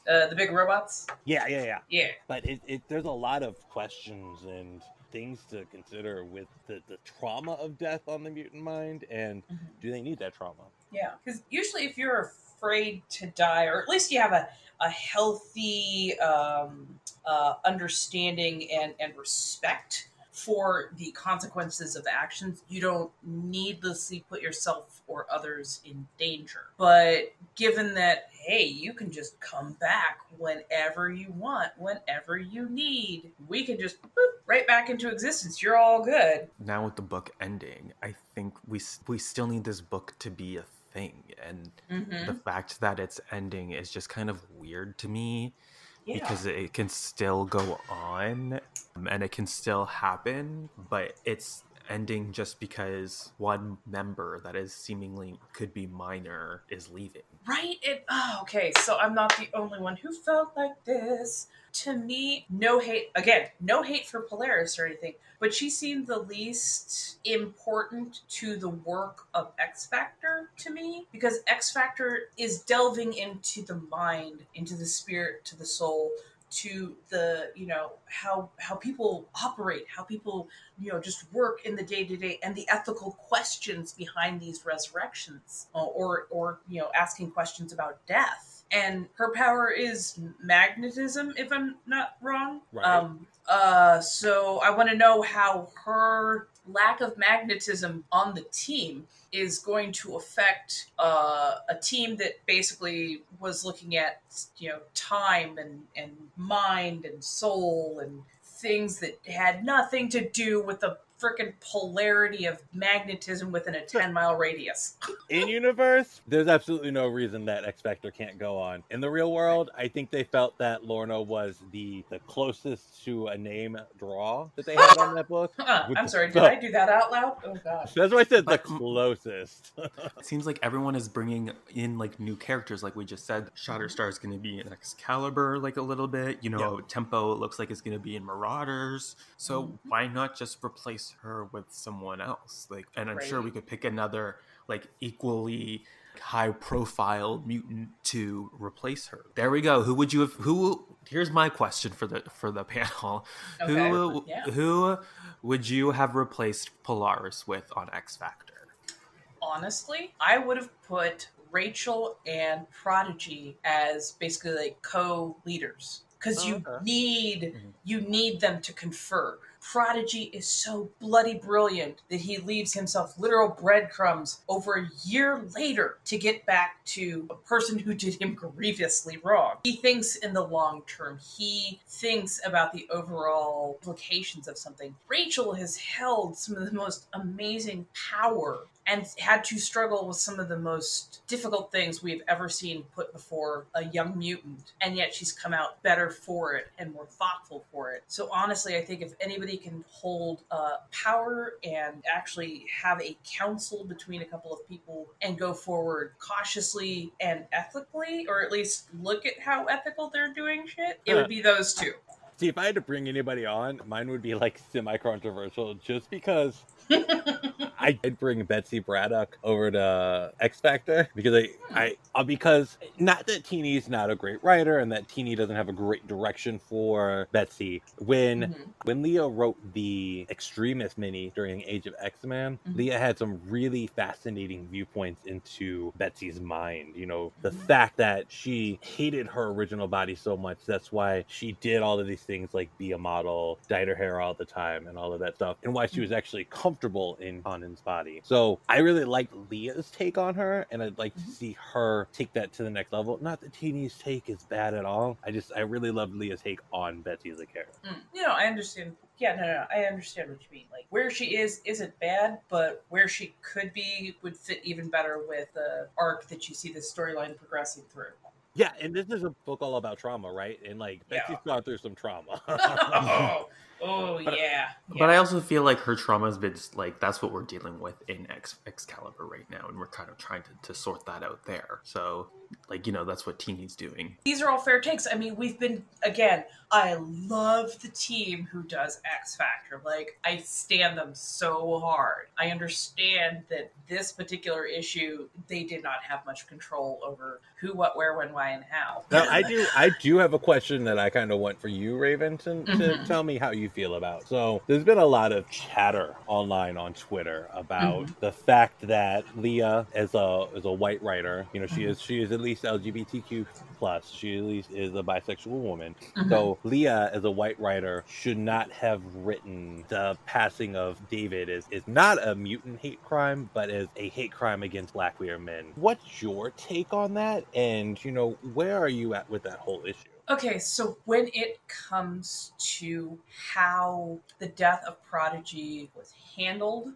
E: The big robots?
F: Yeah. But there's a lot of questions and things to consider with the trauma of death on the mutant mind, and do they need that trauma?
E: Yeah, because usually if you're afraid to die, or at least you have a healthy understanding and respect for the consequences of actions, you don't needlessly put yourself or others in danger. But given that, hey, you can just come back whenever you want, whenever you need, we can just boop, right back into existence. You're all good.
G: Now with the book ending, I think we still need this book to be a thing. And the fact that it's ending is just kind of weird to me. Yeah. Because it can still go on and it can still happen, but it's ending just because one member that is seemingly could be minor is leaving.
E: Right? Okay, so I'm not the only one who felt like this. To me, no hate for Polaris or anything, but she seemed the least important to the work of X-Factor to me, because X-Factor is delving into the mind, into the spirit, to the soul, to the, how people operate, how people, just work in the day-to-day, and the ethical questions behind these resurrections, or asking questions about death. And her power is magnetism, if I'm not wrong. Right. So I want to know how her lack of magnetism on the team is going to affect a team that basically was looking at, time and mind and soul and things that had nothing to do with the freaking polarity of magnetism within a 10-mile radius.
F: In universe, there's absolutely no reason that X-Factor can't go on. In the real world, I think they felt that Lorna was the closest to a name draw that they had on that book.
E: I'm sorry, did I do that out loud? Oh, God.
F: That's why I said the closest.
G: It seems like everyone is bringing in, new characters, like we just said. Shatterstar is going to be in Excalibur, a little bit. Tempo looks like it's going to be in Marauders. So why not just replace her with someone else? And I'm sure we could pick another equally high profile mutant to replace her. There we go. Here's my question for the panel. Okay. Who would you have replaced Polaris with on X Factor?
E: Honestly, I would have put Rachel and Prodigy as basically co-leaders, because you need them to confer. Prodigy is so bloody brilliant that he leaves himself literal breadcrumbs over a year later to get back to a person who did him grievously wrong. He thinks in the long term. He thinks about the overall implications of something. Rachel has held some of the most amazing power and had to struggle with some of the most difficult things we've ever seen put before a young mutant. And yet she's come out better for it and more thoughtful for it. So honestly, I think if anybody can hold power and actually have a council between a couple of people and go forward cautiously and ethically, or at least look at how ethical they're doing shit, it would be those two.
F: See, if I had to bring anybody on, mine would be like semi-controversial, just because I'd bring Betsy Braddock over to X Factor because because not that Teeny's not a great writer and that Teeny doesn't have a great direction for Betsy. When Leah wrote the Extremist mini during Age of X-Men, Leah had some really fascinating viewpoints into Betsy's mind. You know, the fact that she hated her original body so much, that's why she did all of these things like be a model, dyed her hair all the time and all of that stuff, and why she was actually comfortable in Conan's body. So I really liked Leah's take on her, and I'd like to see her take that to the next level. Not that Teeny's take is bad at all. I really loved Leah's take on Betsy as a character.
E: You know, I understand. Yeah, no, I understand what you mean. Like, where she isn't bad, but where she could be would fit even better with the arc that you see the storyline progressing through.
F: Yeah, and this is a book all about trauma, right? And like Betsy's gone through some trauma.
E: Yeah.
G: But I also feel like her trauma has been like, that's what we're dealing with in Excalibur right now, and we're kind of trying to sort that out there. So, like, you know, that's what Teeny's doing.
E: These are all fair takes. I mean, I love the team who does X Factor. Like, I stand them so hard. I understand that this particular issue, they did not have much control over who, what, where, when, why, and how.
F: Now, I do have a question that I kind of want for you, Raven, to tell me how you feel about. So there's been a lot of chatter online on Twitter about the fact that Leah, as a white writer, you know, she is at least LGBTQ plus. She at least is a bisexual woman. So Leah, as a white writer, should not have written the passing of David is not a mutant hate crime, but as a hate crime against Black queer men. What's your take on that? And, you know, where are you at with that whole issue?
E: Okay, so when it comes to how the death of Prodigy was handled,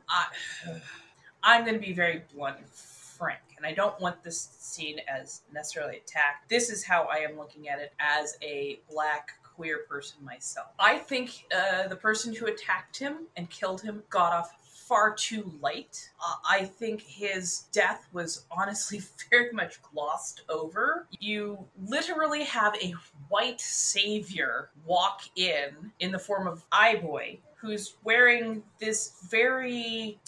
E: I'm going to be very blunt and frank, and I don't want this seen as necessarily attack. This is how I am looking at it as a Black queer person myself. I think the person who attacked him and killed him got off far too light. I think his death was honestly very much glossed over. You literally have a white savior walk in the form of Eye-Boy, who's wearing this very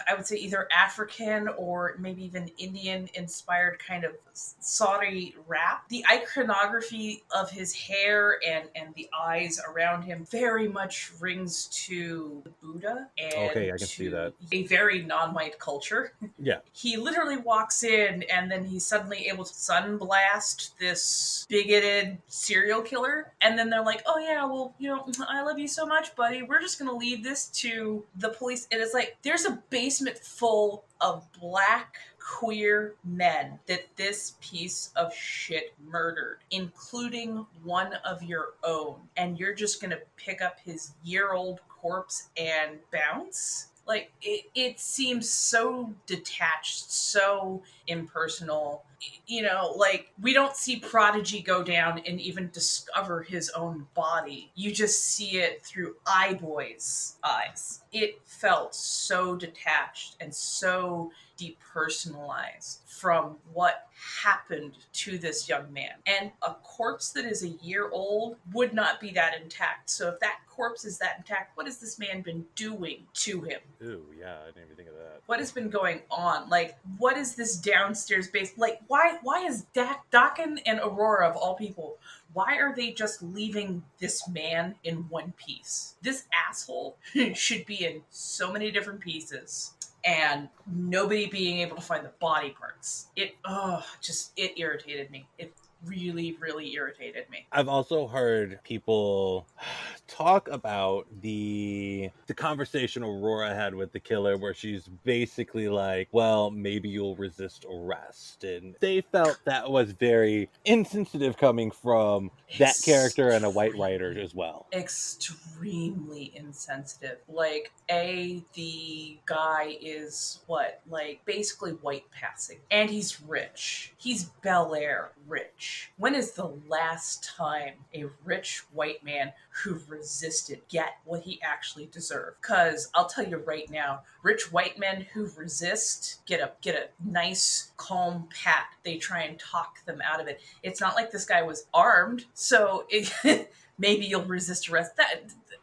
E: I would say either African or maybe even Indian inspired kind of sari wrap. The iconography of his hair and the eyes around him very much rings to the Buddha and
F: Okay, I can see that.
E: A very non-white culture.
F: Yeah.
E: He literally walks in and then he's suddenly able to sunblast this bigoted serial killer. And then they're like, oh yeah, well, you know, I love you so much, buddy. We're just going to leave this to the police. And it's like, there's a basement full of Black queer men that this piece of shit murdered, including one of your own. And you're just going to pick up his year-old corpse and bounce? Like, it seems so detached, so impersonal. You know, like, we don't see Prodigy go down and even discover his own body. You just see it through Eye-Boy's eyes. It felt so detached and so depersonalized from what happened to this young man. And a corpse that is a year old would not be that intact. So if that corpse is that intact, what has this man been doing to him?
F: Ooh, yeah, I didn't even think of that.
E: What has been going on? Like, what is this downstairs base? Like, why is Dakin and Aurora, of all people, why are they just leaving this man in one piece? This asshole should be in so many different pieces. And nobody being able to find the body parts. It irritated me. It really, really irritated me.
F: I've also heard people talk about the conversation Aurora had with the killer, where she's basically like, well, maybe you'll resist arrest. And they felt that was very insensitive coming from that character and a white writer as well.
E: Extremely insensitive. Like, the guy is basically white passing. And he's rich. He's Bel Air rich. rich. When is the last time a rich white man who resisted get what he actually deserved? Because I'll tell you right now, rich white men who resist get a nice, calm pat. They try and talk them out of it. It's not like this guy was armed, so maybe you'll resist arrest.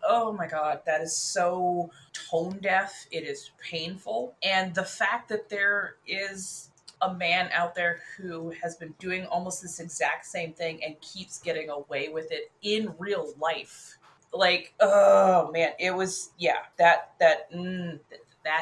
E: Oh my God, that is so tone deaf. It is painful. And the fact that there is a man out there who has been doing almost this exact same thing and keeps getting away with it in real life. Like, oh man, it was, yeah, that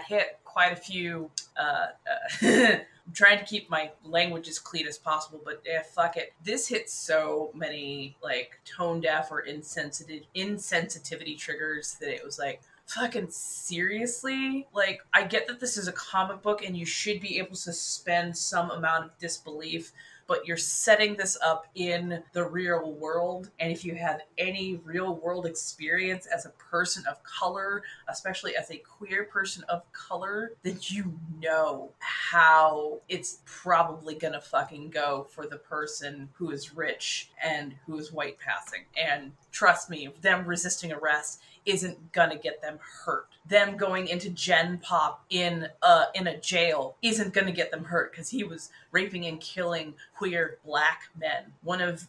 E: hit quite a few, I'm trying to keep my language as clean as possible, but fuck it. This hits so many like tone deaf or insensitivity triggers that it was like, fucking seriously? Like, I get that this is a comic book and you should be able to suspend some amount of disbelief, but you're setting this up in the real world. And if you have any real world experience as a person of color, especially as a queer person of color, then you know how it's probably gonna fucking go for the person who is rich and who is white passing. And trust me, them resisting arrest isn't gonna get them hurt. Them going into Gen Pop in a jail isn't gonna get them hurt because he was raping and killing queer black men. One of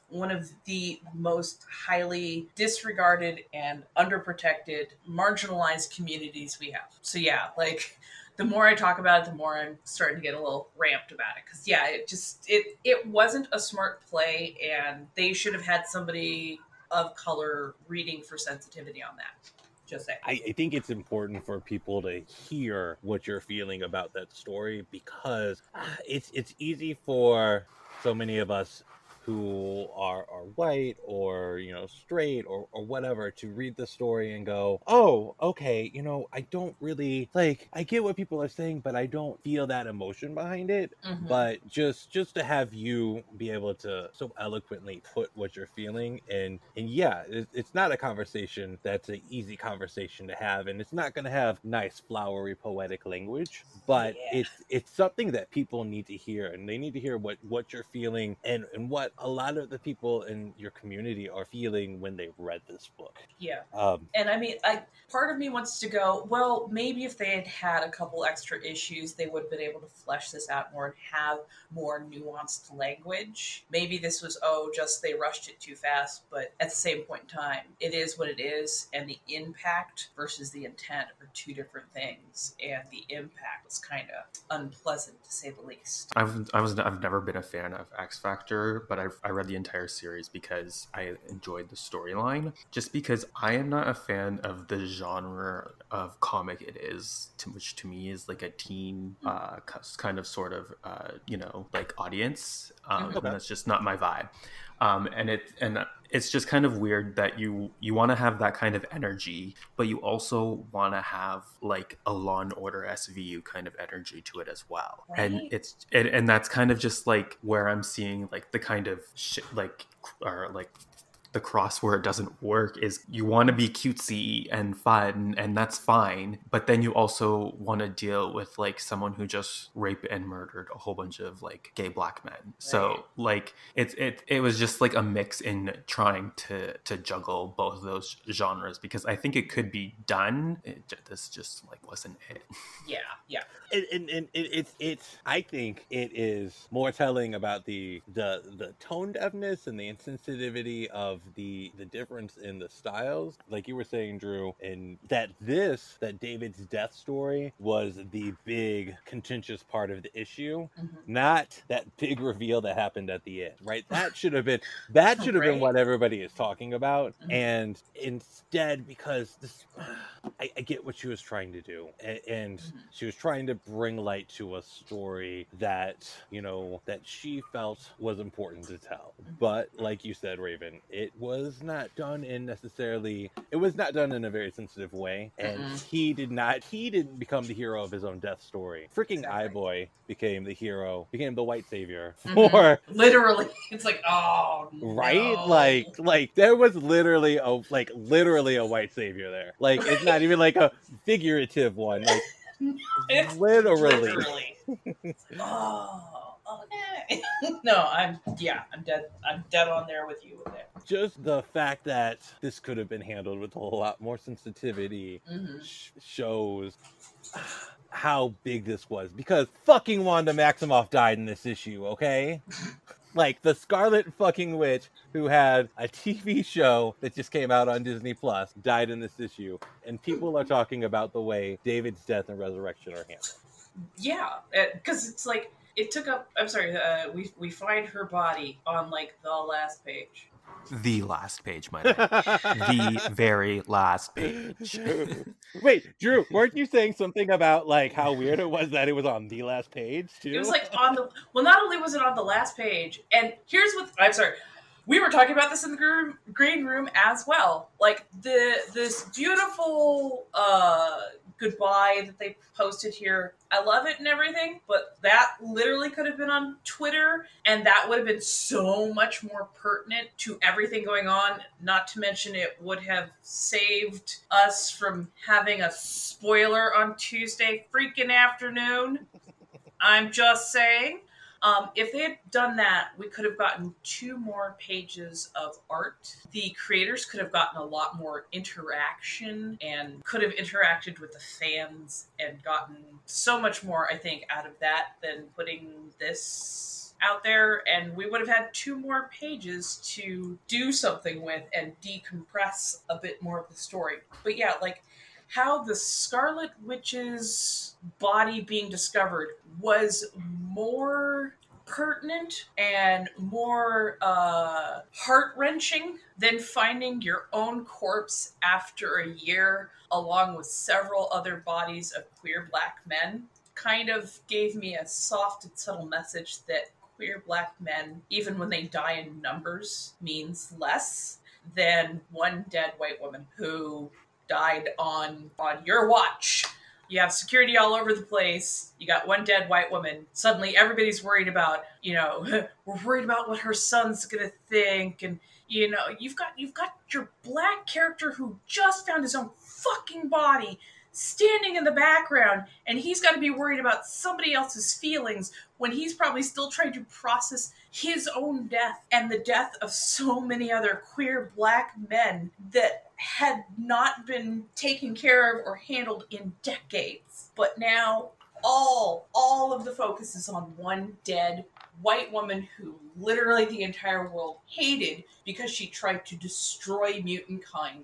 E: the most highly disregarded and underprotected, marginalized communities we have. So yeah, like, the more I talk about it, the more I'm starting to get a little ramped about it. Because yeah, it wasn't a smart play, and they should have had somebody of color reading for sensitivity on that. Just saying.
F: I think it's important for people to hear what you're feeling about that story, because it's easy for so many of us who are white or, you know, straight or whatever to read the story and go, oh, okay, you know, I don't really, like, I get what people are saying, but I don't feel that emotion behind it.
E: Mm-hmm.
F: But just to have you be able to so eloquently put what you're feeling, and yeah, it's not a conversation that's an easy conversation to have, and it's not going to have nice, flowery, poetic language, but
E: Yeah.
F: it's something that people need to hear, and they need to hear what you're feeling and what a lot of the people in your community are feeling when they read this book.
E: Yeah.
F: And
E: I mean, part of me wants to go, well, maybe if they had a couple extra issues, they would have been able to flesh this out more and have more nuanced language. Maybe this was, just they rushed it too fast, but at the same point in time, it is what it is, and the impact versus the intent are two different things, and the impact was kind of unpleasant, to say the least.
G: I've never been a fan of X Factor, but I read the entire series because I enjoyed the storyline. Just because I am not a fan of the genre of comic it is, which to me is like a teen kind of sort of like audience. And that's just not my vibe. And it's just kind of weird that you want to have that kind of energy, but you also want to have like a Law and Order SVU kind of energy to it as well.
E: Right.
G: And that's kind of just like where I'm seeing like the kind of shit, like the cross where it doesn't work is you want to be cutesy and fun, and that's fine, but then you also want to deal with like someone who just raped and murdered a whole bunch of like gay black men. Right. So like it was just like a mix in trying to juggle both of those genres, because I think it could be done. This just like wasn't it.
E: Yeah.
F: And it's I think it is more telling about the tone deafness and the insensitivity of the difference in the styles, like you were saying, Drew, and that David's death story was the big contentious part of the issue, not that big reveal that happened at the end, right? That should have been been what everybody is talking about, and instead, because this, I get what she was trying to do, and she was trying to bring light to a story that, you know, that she felt was important to tell. But like you said, Raven, it was not done in a very sensitive way, and he didn't become the hero of his own death story. Freaking Eye-Boy became the white savior for
E: literally. It's like, oh
F: right,
E: no.
F: like there was literally a white savior there. Like, it's not even like a figurative one. Like, Literally.
E: Oh, okay. No, I'm dead. I'm dead on there with you with it.
F: Just the fact that this could have been handled with a whole lot more sensitivity shows how big this was, because fucking Wanda Maximoff died in this issue, okay? Like, the Scarlet fucking Witch, who had a TV show that just came out on Disney Plus, died in this issue, and people are talking about the way David's death and resurrection are handled.
E: Yeah, because it's like it took up. I'm sorry. We find her body on like the last page.
G: The last page, my man. The very last page.
F: Wait, Drew, weren't you saying something about like how weird it was that it was on the last page too?
E: It was like on the. Well, not only was it on the last page, and here's what I'm sorry. We were talking about this in the green room as well. Like this beautiful goodbye that they posted here. I love it and everything, but that literally could have been on Twitter, and that would have been so much more pertinent to everything going on. Not to mention, it would have saved us from having a spoiler on Tuesday freaking afternoon. I'm just saying. If they had done that, we could have gotten 2 more pages of art. The creators could have gotten a lot more interaction and could have interacted with the fans and gotten so much more, I think, out of that than putting this out there. And we would have had 2 more pages to do something with and decompress a bit more of the story. But yeah, like how the Scarlet Witch's body being discovered was more pertinent and more heart-wrenching than finding your own corpse after a year along with several other bodies of queer black men. Kind of gave me a soft and subtle message that queer black men, even when they die in numbers, means less than one dead white woman who died on your watch. You have security all over the place. You got one dead white woman. Suddenly everybody's worried about, we're worried about what her son's going to think. And, you've got your black character who just found his own fucking body standing in the background, and he's got to be worried about somebody else's feelings when he's probably still trying to process his own death and the death of so many other queer black men that had not been taken care of or handled in decades. But now all of the focus is on one dead white woman who literally the entire world hated because she tried to destroy mutant kind.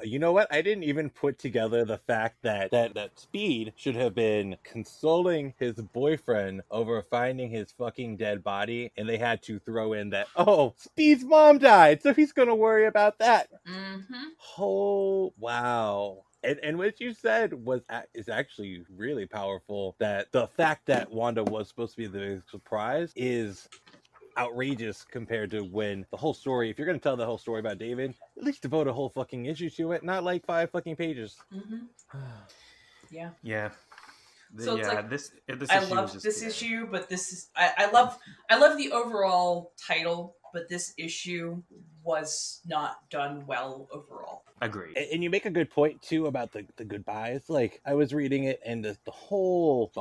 F: You know what? I didn't even put together the fact that Speed should have been consoling his boyfriend over finding his fucking dead body, and they had to throw in that, oh, Speed's mom died, so he's gonna worry about that.
E: Mm-hmm.
F: Oh, wow. And what you said is actually really powerful. That the fact that Wanda was supposed to be the big surprise is outrageous compared to when the whole story, if you're going to tell the whole story about David, at least devote a whole fucking issue to it, not like 5 fucking pages.
E: Mm-hmm. Yeah.
G: Yeah.
E: So it's like,
G: this
E: I
G: issue
E: love this issue, but this is I love the overall title, but this issue was not done well overall.
G: Agreed.
F: And you make a good point too about the goodbyes. Like, I was reading it, and the whole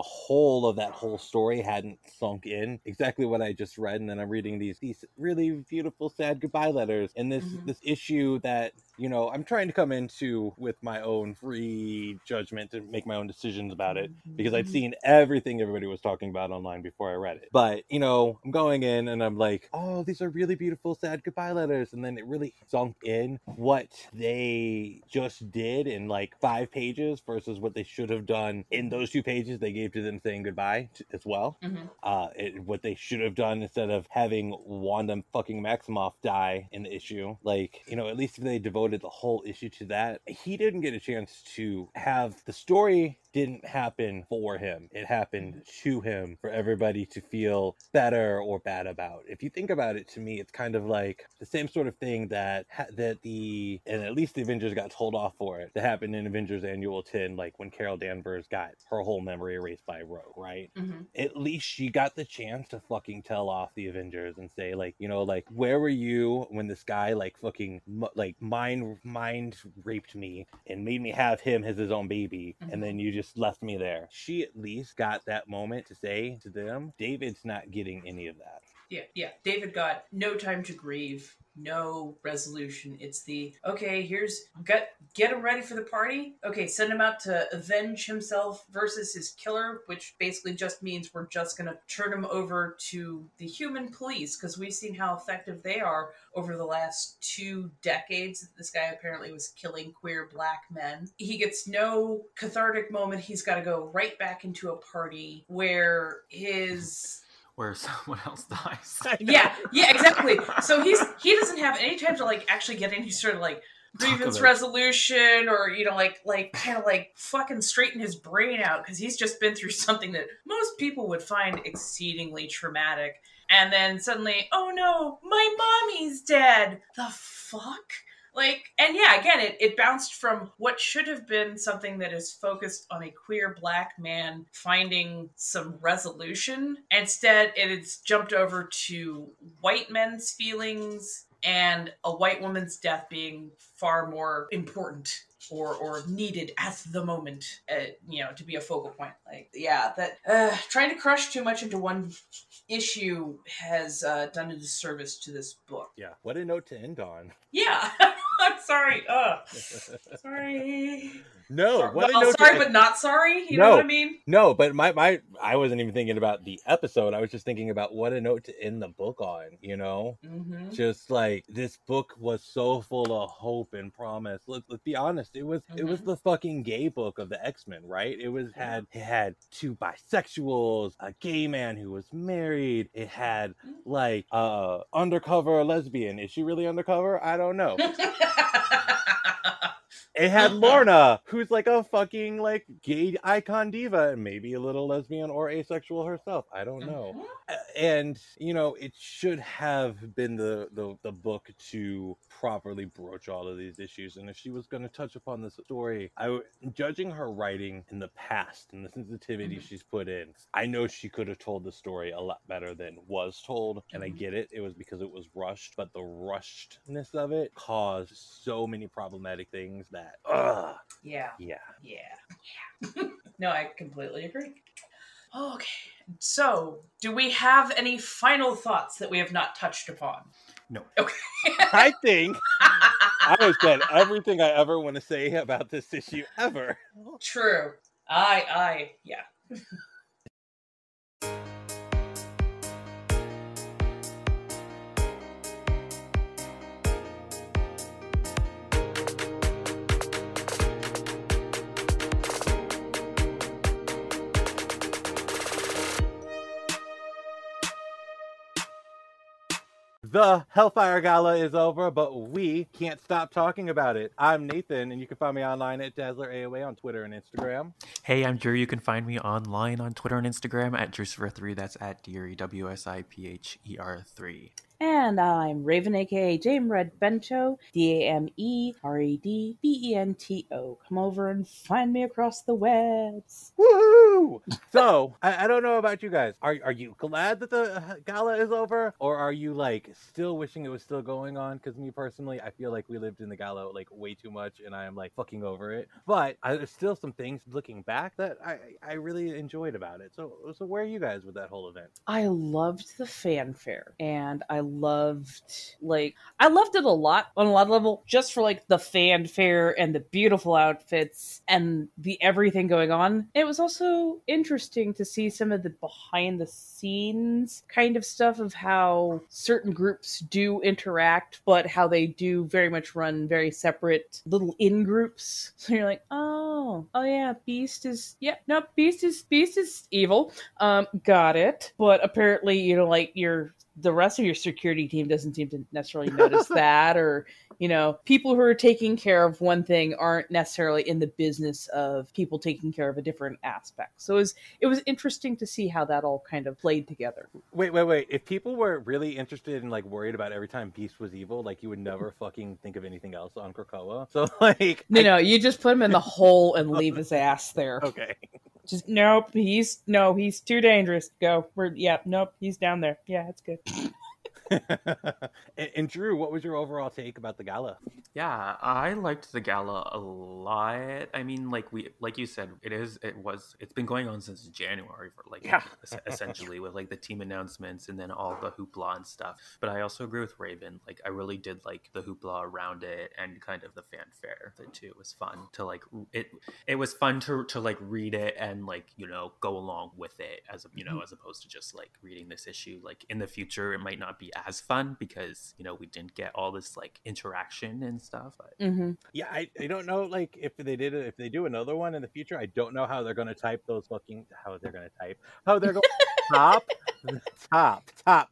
F: of that whole story hadn't sunk in exactly what I just read, and then I'm reading these really beautiful sad goodbye letters, and this issue that I'm trying to come into with my own free judgment to make my own decisions about it, because I'd seen everything everybody was talking about online before I read it. But I'm going in and I'm like, oh, these are really beautiful sad goodbye letters, and then it really sunk in what they just did in like 5 pages versus what they should have done in those 2 pages they gave to them saying goodbye as well. What they should have done instead of having Wanda fucking Maximoff die in the issue, like, at least if they devoted the whole issue to that. He didn't get a chance to have the story. Didn't happen for him. It happened to him for everybody to feel better or bad about. If you think about it, to me, it's kind of like the same sort of thing that at least the Avengers got told off for it, that happened in Avengers Annual 10, like when Carol Danvers got her whole memory erased by Rogue, right? At least she got the chance to fucking tell off the Avengers and say, like, like, where were you when this guy like fucking like mind raped me and made me have him as his own baby, and then you just just left me there. She at least got that moment to say to them, David's not getting any of that.
E: Yeah. David got no time to grieve, no resolution. It's the, okay, get him ready for the party. Okay, send him out to avenge himself versus his killer, which basically just means we're just going to turn him over to the human police, because we've seen how effective they are over the last 2 decades. This guy apparently was killing queer black men. He gets no cathartic moment. He's got to go right back into a party where
G: someone else dies.
E: Yeah, exactly. So he doesn't have any time to like actually get any sort of like grievance resolution, or like kind of like fucking straighten his brain out, because he's just been through something that most people would find exceedingly traumatic. And then suddenly, oh no, my mommy's dead. The fuck? Like, and yeah, again, it bounced from what should have been something that is focused on a queer black man finding some resolution. Instead, it's jumped over to white men's feelings and a white woman's death being far more important or needed at the moment, to be a focal point. Like, yeah, that trying to crush too much into one issue has done a disservice to this book.
F: Yeah, what a note to end on.
E: Yeah. I'm sorry. Sorry.
F: No,
E: sorry, but not sorry. You know what I mean?
F: No, but my I wasn't even thinking about the episode. I was just thinking about what a note to end the book on.
E: Mm-hmm.
F: Just like this book was so full of hope and promise. Let's be honest. It was the fucking gay book of the X-Men, right? It had 2 bisexuals, a gay man who was married. It had like undercover lesbian. Is she really undercover? I don't know. It had Lorna, who's like a fucking like gay icon diva, and maybe a little lesbian or asexual herself. I don't know. And it should have been the book to properly broach all of these issues. And if she was going to touch upon this story, judging her writing in the past and the sensitivity she's put in, I know she could have told the story a lot better than was told. And I get it. It was because it was rushed, but the rushedness of it caused so many problematic things that Yeah.
E: No, I completely agree. Okay, so do we have any final thoughts that we have not touched upon?
G: No.
E: Okay.
F: I think I have said everything I ever want to say about this issue ever.
E: True. Yeah.
F: The Hellfire Gala is over, but we can't stop talking about it. I'm Nathan, and you can find me online at Dazzler AOA on Twitter and Instagram.
G: Hey, I'm Drew. You can find me online on Twitter and Instagram at Drew43. That's at Deary, WSIPHER3.
H: And I'm Raven, aka Dame Red Bento, DameRedBento. Come over and find me across the webs.
F: Woohoo! So, I don't know about you guys. Are you glad that the gala is over? Or are you, like, still wishing it was still going on? Because me personally, I feel like we lived in the gala, like, way too much, and I am, like, fucking over it. But there's still some things, looking back, that I really enjoyed about it. So where are you guys with that whole event?
H: I loved the fanfare, and I loved it a lot on a lot of level, just for like the fanfare and the beautiful outfits and the everything going on. It was also interesting to see some of the behind the scenes kind of stuff of how certain groups do interact, but how they do very much run very separate little in groups. So you're like, oh yeah, Beast is evil. Got it. But apparently, the rest of your security team doesn't seem to necessarily notice that, or, people who are taking care of one thing aren't necessarily in the business of people taking care of a different aspect. So it was interesting to see how that all kind of played together.
F: Wait. If people were really interested and, like, worried about every time Beast was evil, like, you would never fucking think of anything else on Krakoa. So, like...
H: No, you just put him in the hole and leave his ass there.
F: Okay.
H: Just, he's too dangerous. Go. Nope, he's down there. Yeah, it's good.
F: And Drew, what was your overall take about the gala?
G: Yeah, I liked the gala a lot. I mean, like you said, it's been going on since January for essentially with like the team announcements and then all the hoopla and stuff. But I also agree with Raven. Like I really did like the hoopla around it and kind of the fanfare. The two was fun to like it was fun to like read it and like, you know, go along with it as as opposed to just like reading this issue. Like in the future it might not be as fun because, you know, we didn't get all this like interaction and stuff. But
F: yeah, I don't know like if they do another one in the future, I don't know how they're gonna type those fucking how they're going top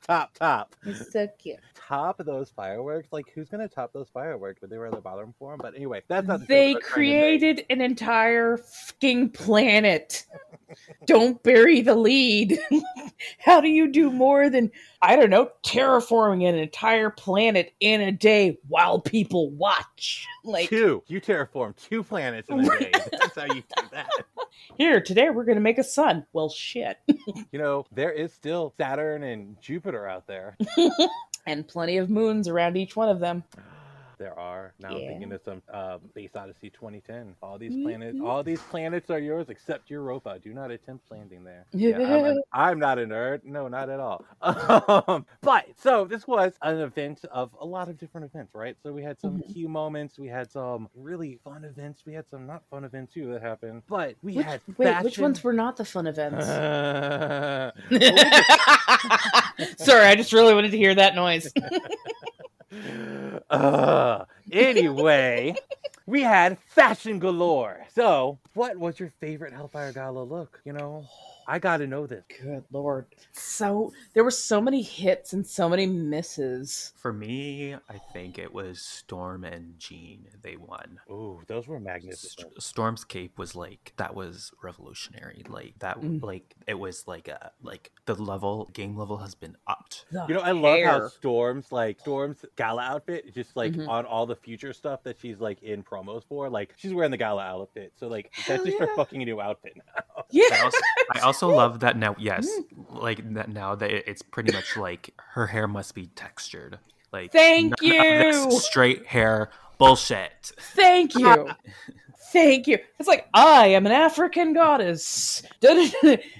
F: top.
H: It's so cute.
F: Top those fireworks. Like who's gonna top those fireworks? Would they rather bother them for them? But anyway, that's not
H: they created an entire fucking planet. Don't bury the lead. How do you do more than, I don't know, terraforming an entire planet in a day while people watch? Like
F: you terraform 2 planets in a day. That's how you do that.
H: Here, today we're going to make a sun. Well, shit.
F: You know, there is still Saturn and Jupiter out there.
H: And plenty of moons around each one of them.
F: There are. Now I'm thinking of some Space Odyssey 2010. All these planets are yours except Europa. Do not attempt landing there. Yeah, I'm not a nerd. No, not at all. But so this was an event of a lot of different events, right? So we had some key moments. We had some really fun events. We had some not fun events too that happened. But
H: which ones were not the fun events? Sorry, I just really wanted to hear that noise.
F: Anyway, we had fashion galore. So, what was your favorite Hellfire Gala look? You know, I gotta know this.
H: Good Lord. So, there were so many hits and so many misses.
G: For me, I think it was Storm and Jean. They won.
F: Ooh, those were magnificent.
G: Storm's cape was like, that was revolutionary. Like, that, like, it was like the game level has been upped.
F: You know, I love how Storm's gala outfit is just like on all the future stuff that she's like in promos for. Like, she's wearing the gala outfit. So, like, that's just her fucking new outfit now.
H: Yeah.
G: I also love that now, like that now that it's pretty much like her hair must be textured. Like,
H: thank you.
G: Straight hair bullshit.
H: Thank you. Thank you. It's like, I am an African goddess. And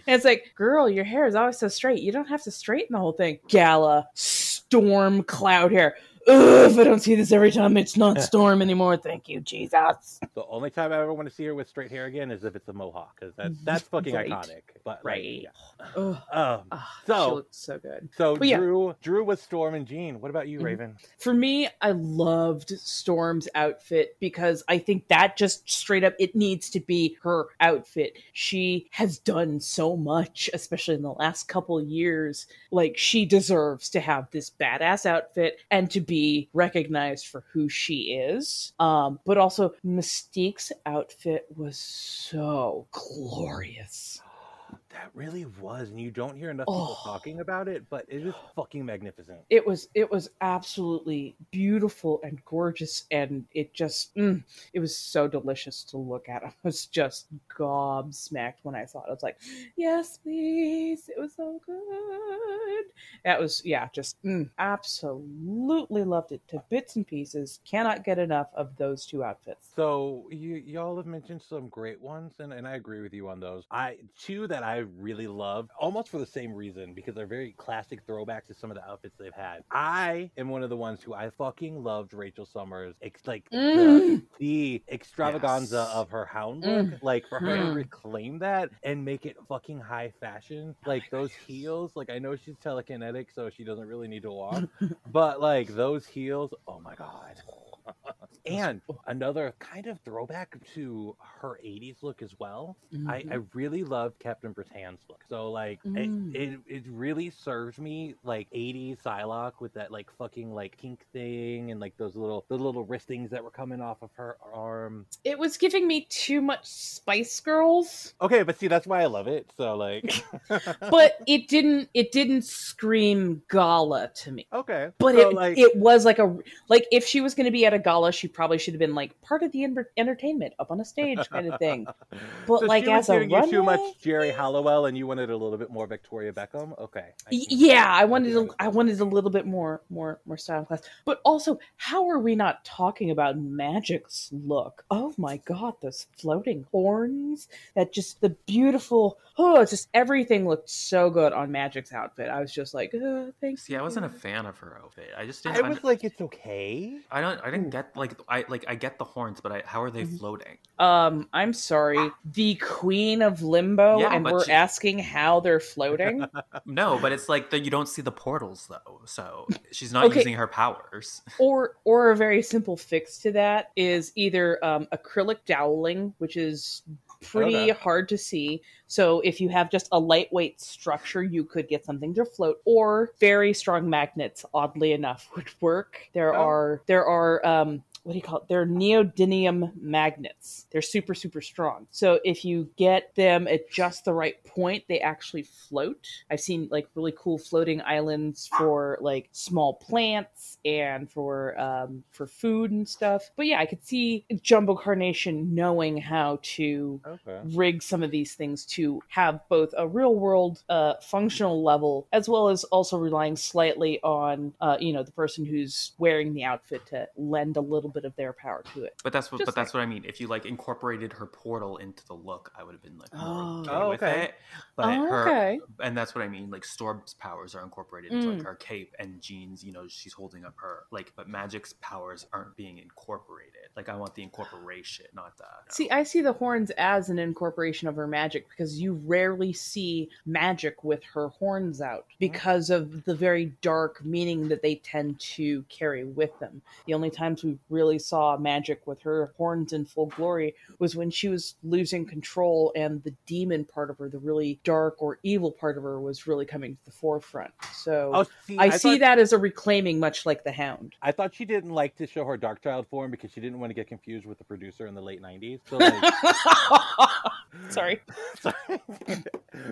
H: it's like, girl, your hair is always so straight. You don't have to straighten the whole thing. Gala, Storm, cloud hair. Ugh, if I don't see this every time, it's not Storm anymore. Thank you, Jesus.
F: The only time I ever want to see her with straight hair again is if it's a mohawk, because that's fucking iconic. But
H: right.
F: So
H: she looks so good.
F: So Drew was Storm and Jean. What about you, Raven?
H: For me, I loved Storm's outfit because I think that just straight up, it needs to be her outfit. She has done so much, especially in the last couple years. Like, she deserves to have this badass outfit and to be recognized for who she is. But also, Mystique's outfit was so glorious.
F: That really was, and you don't hear enough people talking about it, but it is fucking magnificent.
H: It was absolutely beautiful and gorgeous, and it just it was so delicious to look at. I was just gobsmacked when I saw it. I was like, yes, please. It was so good. That was just absolutely loved it to bits and pieces. Cannot get enough of those two outfits.
F: So y'all have mentioned some great ones, and I agree with you on those. Two that I really love, almost for the same reason, because they're very classic throwbacks to some of the outfits they've had. I am one of the ones who I fucking loved Rachel Summers. It's like the extravaganza of her hound look. Like, for her to reclaim that and make it fucking high fashion. Like, those heels, like, I know she's telekinetic, so she doesn't really need to walk. But, like, those heels, oh my God. And another kind of throwback to her 80s look as well. I really loved Captain Britannia's look. So, like, it really served me, like, 80s Psylocke with that, like, fucking, like, pink thing and, like, those little wristings that were coming off of her arm.
H: It was giving me too much Spice Girls.
F: Okay, but see, that's why I love it. So, like...
H: But it didn't scream gala to me.
F: Okay.
H: But
F: so,
H: it was like if she was going to be at a gala, she probably should have been like part of the entertainment up on a stage kind of thing. But
F: So
H: like
F: she was
H: as a
F: giving you too much
H: runway,
F: Jerry Halliwell, and you wanted a little bit more Victoria Beckham. Okay.
H: I wanted a little bit more style class. But also, how are we not talking about Magic's look? Oh my god, those floating horns, that just the beautiful, just everything looked so good on Magic's outfit. I was just like, thanks.
G: See, I wasn't a fan of her outfit. I just
F: I
G: didn't.
F: was like, it's okay.
G: I didn't get I get the horns, but how are they floating?
H: I'm sorry, the Queen of Limbo,
G: Yeah,
H: and
G: but
H: we're asking how they're floating.
G: No, but it's like you don't see the portals though, so she's not using her powers.
H: Or a very simple fix to that is either acrylic doweling, which is pretty hard to see. So if you have just a lightweight structure, you could get something to float, or very strong magnets, oddly enough, would work. There are what do you call it? They're neodymium magnets. They're super, super strong. So if you get them at just the right point, they actually float. I've seen like really cool floating islands for like small plants and for food and stuff. But yeah, I could see Jumbo Carnation knowing how to rig some of these things to have both a real world functional level, as well as also relying slightly on the person who's wearing the outfit to lend a little bit of their power to it.
G: But that's what I mean. If you like incorporated her portal into the look, I would have been like more with it. But and that's what I mean. Like Storm's powers are incorporated into like her cape, and Jean's, she's holding up her but Magic's powers aren't being incorporated. Like I want the incorporation, not that.
H: See, I see the horns as an incorporation of her magic, because you rarely see Magic with her horns out because of the very dark meaning that they tend to carry with them. The only times we really saw Magic with her horns in full glory was when she was losing control and the demon part of her, the really dark or evil part of her, was really coming to the forefront. So I see that as a reclaiming, much like the Hound.
F: I thought she didn't like to show her Darkchild form because she didn't want to get confused with the producer in the late 90s. So
H: Sorry.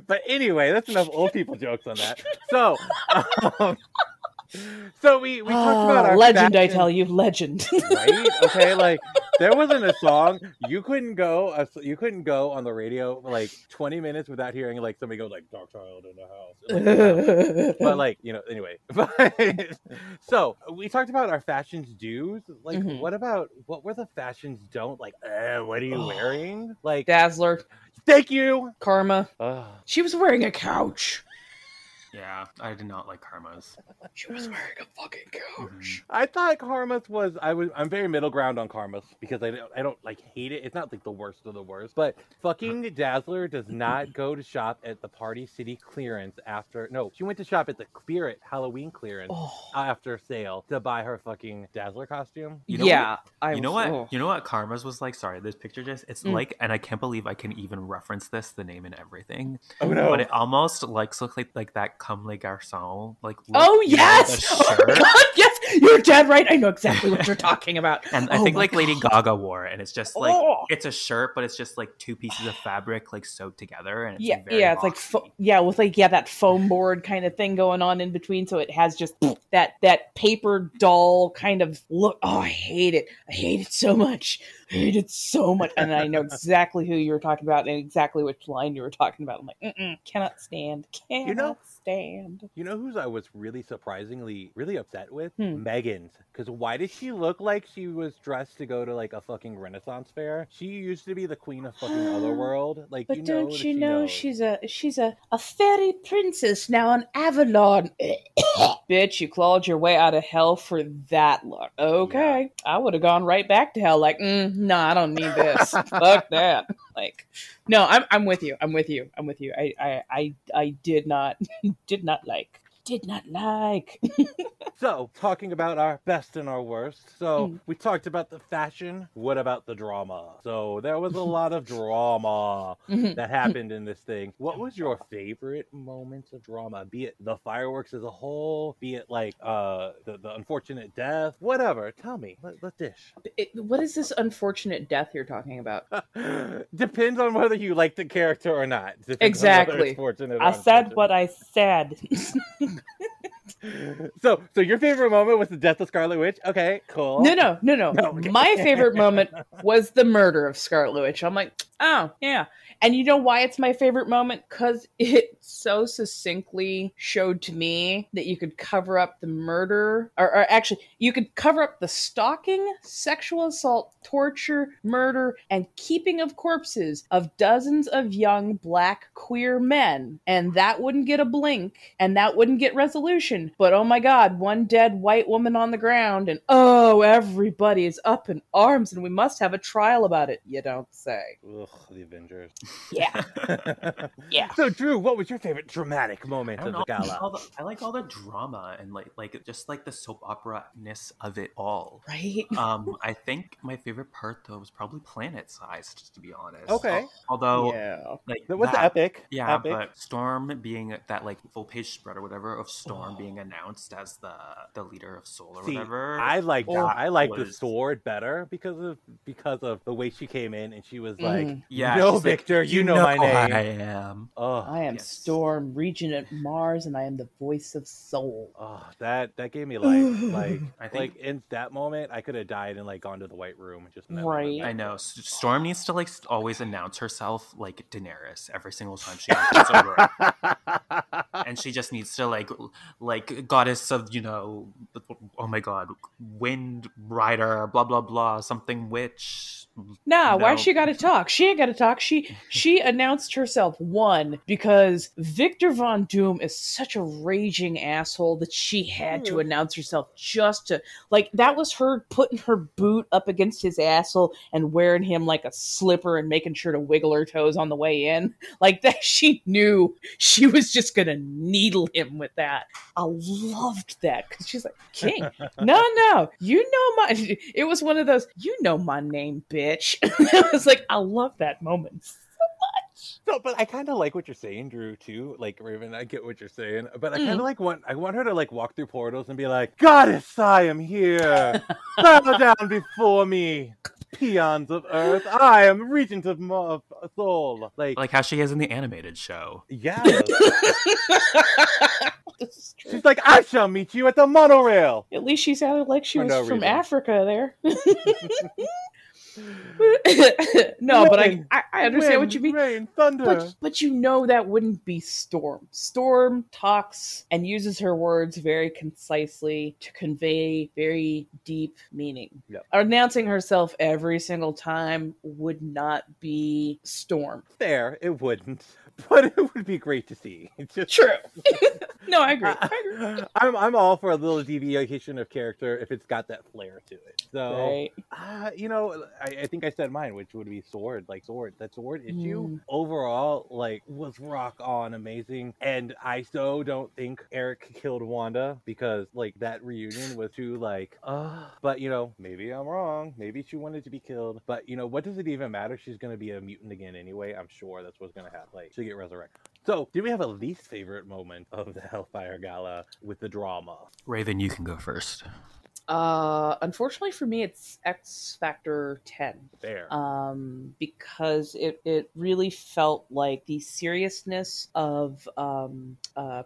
F: But anyway, that's enough old people jokes on that. So so we talked about our
H: legend,
F: fashion.
H: I tell you, legend.
F: Right? Okay, like there wasn't a song you couldn't go on the radio for like 20 minutes without hearing like somebody go like Darkchild in the house. But like, anyway. So we talked about our fashions dues. Like what were the fashions don't? Like, what are you wearing? Like
H: Dazzler.
F: Thank you.
H: Karma. She was wearing a couch.
G: Yeah, I did not like Karma's.
H: She was wearing a fucking couch.
F: I thought Karma's was I'm very middle ground on Karma's because I don't like hate it. It's not like the worst of the worst, but fucking Dazzler does not go to shop at the Party City clearance she went to shop at the Spirit Halloween clearance after sale to buy her fucking Dazzler costume.
G: You know what Karma's was like? Sorry, this picture it's like, and I can't believe I can even reference the name and everything.
F: Oh no!
G: But it almost looks like that Comme les Garçons, like
H: yes! Oh God, yes! You're dead right. I know exactly what you're talking about.
G: And I think like Lady Gaga wore it, and it's just like it's a shirt, but it's just like two pieces of fabric like sewed together, and it's
H: it's like with like that foam board kind of thing going on in between, so it has just that paper doll kind of look. I hate it. I hate it so much. And I know exactly who you were talking about and exactly which line you were talking about. I'm like, cannot stand. Stand.
F: You know whose I was really surprisingly really upset with? Megan's. Because why did she look like she was dressed to go to like a fucking Renaissance fair? She used to be the queen of fucking Otherworld. Like,
H: but don't you know she's a fairy princess now on Avalon? Bitch, you clawed your way out of hell for that look. Okay, yeah. I would have gone right back to hell. Like, no, I don't need this. Fuck that. Like, no, I'm with you. I did not like.
F: So, talking about our best and our worst. So, we talked about the fashion. What about the drama? So, there was a lot of drama that happened in this thing. What was your favorite moments of drama? Be it the fireworks as a whole, be it like the unfortunate death, whatever. Tell me. Let's dish.
H: What is this unfortunate death you're talking about?
F: Depends on whether you like the character or not.
H: Exactly. I said what I said.
F: So your favorite moment was the death of Scarlet Witch? Okay, cool.
H: No.
F: Okay.
H: My favorite moment was the murder of Scarlet Witch. I'm like, oh, yeah. And you know why it's my favorite moment? Because it so succinctly showed to me that you could cover up the murder, or actually, you could cover up the stalking, sexual assault, torture, murder, and keeping of corpses of dozens of young black queer men. And that wouldn't get a blink, and that wouldn't get resolution. But oh my God, one dead white woman on the ground, and oh, everybody is up in arms, and we must have a trial about it. You don't say.
F: Ugh, the Avengers.
H: Yeah. Yeah.
F: So, Drew, what was your favorite dramatic moment of the gala?
G: I like all the drama and like just like the soap opera-ness of it all.
H: Right?
G: I think my favorite part though was probably planet-sized, to be honest.
F: Okay.
G: Although,
H: Yeah.
G: like
F: That was
G: that,
F: epic.
G: Yeah,
F: Epic.
G: but Storm being that like full page spread or whatever of Storm being announced as the leader of Soul or
F: See,
G: whatever.
F: I like the
G: was-
F: sword better because of the way she came in and she was like,
G: Yeah,
F: "No,
G: she's like,
F: Victor, you know my name.
G: I am.
F: Oh,
H: I am
G: yes.
H: Storm, Regent Mars, and I am the voice of Soul.
F: oh, that gave me like
G: I think-
F: in that moment I could have died and like gone to the White Room and just met
H: Right.
G: I know. Storm needs to like always announce herself like Daenerys every single time she enters a room. And she just needs to like goddess of, oh my God, wind rider, blah blah blah, something witch.
H: Nah, why
G: No.
H: she gotta talk? She ain't gotta talk. She announced herself, one, because Victor Von Doom is such a raging asshole that she had to announce herself just to, like, that was her putting her boot up against his asshole and wearing him like a slipper and making sure to wiggle her toes on the way in. Like that, she knew she was just gonna needle him with that. I loved that because she's like, King, no, you know my. It was one of those, you know my name, bitch. I was like, I love that moment so much.
F: No, but I kind of like what you're saying, Drew, too. Like, Raven, I get what you're saying. But I kind of want her to, like, walk through portals and be like, Goddess, I am here. Bow down before me, peons of earth. I am regent of Soul.
G: Like how she is in the animated show.
F: Yeah.
H: This is true.
F: She's like, I shall meet you at the monorail.
H: At least she sounded like she
F: For
H: was
F: no
H: from
F: reason.
H: Africa there. No, but I understand what you mean.
F: Rain, thunder.
H: But you know that wouldn't be Storm. Storm talks and uses her words very concisely to convey very deep meaning.
F: Yep.
H: Announcing herself every single time would not be Storm.
F: Fair, it wouldn't. But it would be great to see. It's just
H: True. No, I agree.
F: I'm all for a little deviation of character if it's got that flair to it. So,
H: Right.
F: I think I said mine, which would be Sword. Like Sword, that Sword issue overall, like, was rock on amazing. And I so don't think Eric killed Wanda because, like, that reunion was too like, but maybe I'm wrong. Maybe she wanted to be killed. But what does it even matter? She's gonna be a mutant again anyway. I'm sure that's what's gonna happen. Like, she'll get resurrected. So, do we have a least favorite moment of the Hellfire Gala with the drama?
G: Raven, you can go first.
H: Unfortunately for me, it's X Factor 10.
F: Fair.
H: Because it really felt like the seriousness of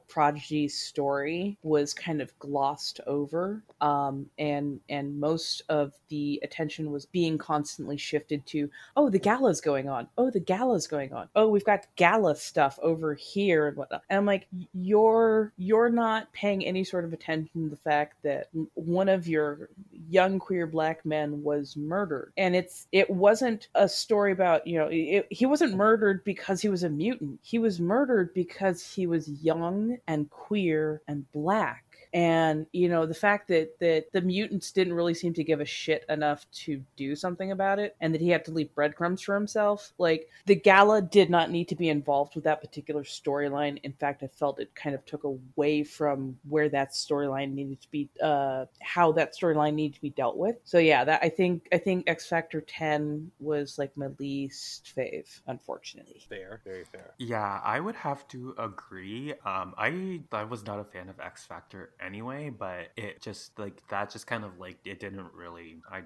H: Prodigy's story was kind of glossed over, and most of the attention was being constantly shifted to, oh, the gala's going on. Oh, the gala's going on. Oh, we've got gala stuff over here and whatnot. And I'm like, you're not paying any sort of attention to the fact that one of your young queer black men was murdered, and it wasn't a story about he wasn't murdered because he was a mutant. He was murdered because he was young and queer and black. And, the fact that the mutants didn't really seem to give a shit enough to do something about it, and that he had to leave breadcrumbs for himself. Like, the gala did not need to be involved with that particular storyline. In fact, I felt it kind of took away from where that storyline needed to be, how that storyline needed need to be dealt with. So yeah, that I think X Factor 10 was like my least fave, unfortunately.
F: Fair, very fair.
G: Yeah, I would have to agree. I was not a fan of X Factor anyway, but it just like that just kind of like it didn't really I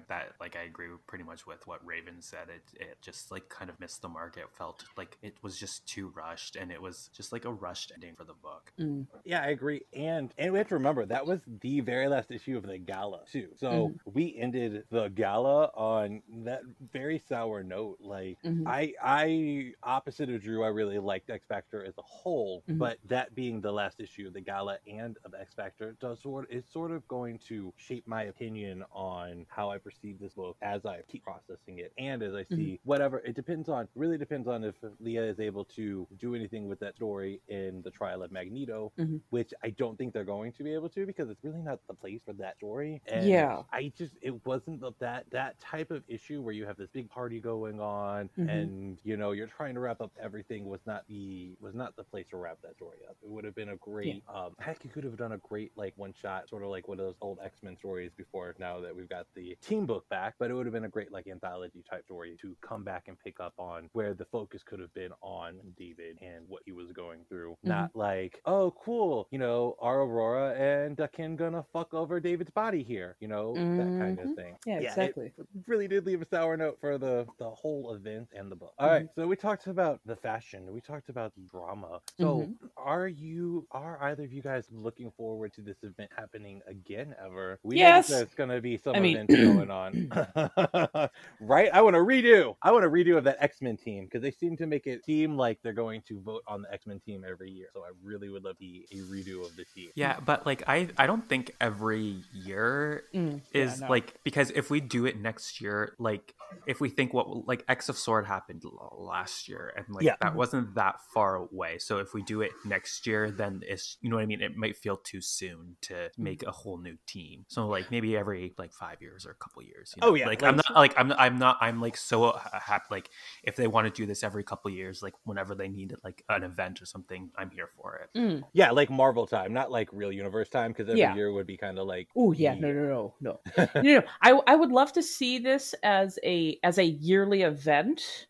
G: agree pretty much with what Raven said. It just like kind of missed the mark. It felt like it was just too rushed, and it was just like a rushed ending for the book.
F: Yeah, I agree. And we have to remember that was the very last issue of the gala too. So we ended the gala on that very sour note. Like I opposite of Drew, I really liked X Factor as a whole, but that being the last issue of the gala and of X Factor is sort of going to shape my opinion on how I perceive this book as I keep processing it and as I see whatever. It really depends on if Leah is able to do anything with that story in the trial of Magneto, which I don't think they're going to be able to, because it's really not the place for that story. And it wasn't that type of issue where you have this big party going on and you're trying to wrap up everything was not the place to wrap that story up. It would have been a great heck, you could have done a great like one shot, sort of like one of those old X-Men stories before, now that we've got the team book back, but it would have been a great like anthology type story to come back and pick up on, where the focus could have been on David and what he was going through, not like, oh cool, our Aurora and Dakin gonna fuck over David's body here, that kind of thing.
H: Yeah, exactly.
F: It really did leave a sour note for the whole event and the book. All right, so we talked about the fashion, we talked about the drama. So are either of you guys looking forward to this event happening again ever? We know that there's gonna be some events going on. Right? I want a redo of that X-Men team, because they seem to make it seem like they're going to vote on the X-Men team every year. So I really would love to see a redo of the team.
G: Yeah, but like I don't think every year is like, because if we do it next year, like if we think what like X of Sword happened last year, and like that wasn't that far away. So if we do it next year, then it's, you know what I mean, it might feel too soon to make a whole new team. So like maybe every like 5 years or a couple years. Like I'm like so happy. Like if they want to do this every couple years, like whenever they need like an event or something, I'm here for it.
F: Yeah, like Marvel time, not like real universe time, because every year would be kind of like,
H: oh yeah, no. I would love to see this as a yearly event,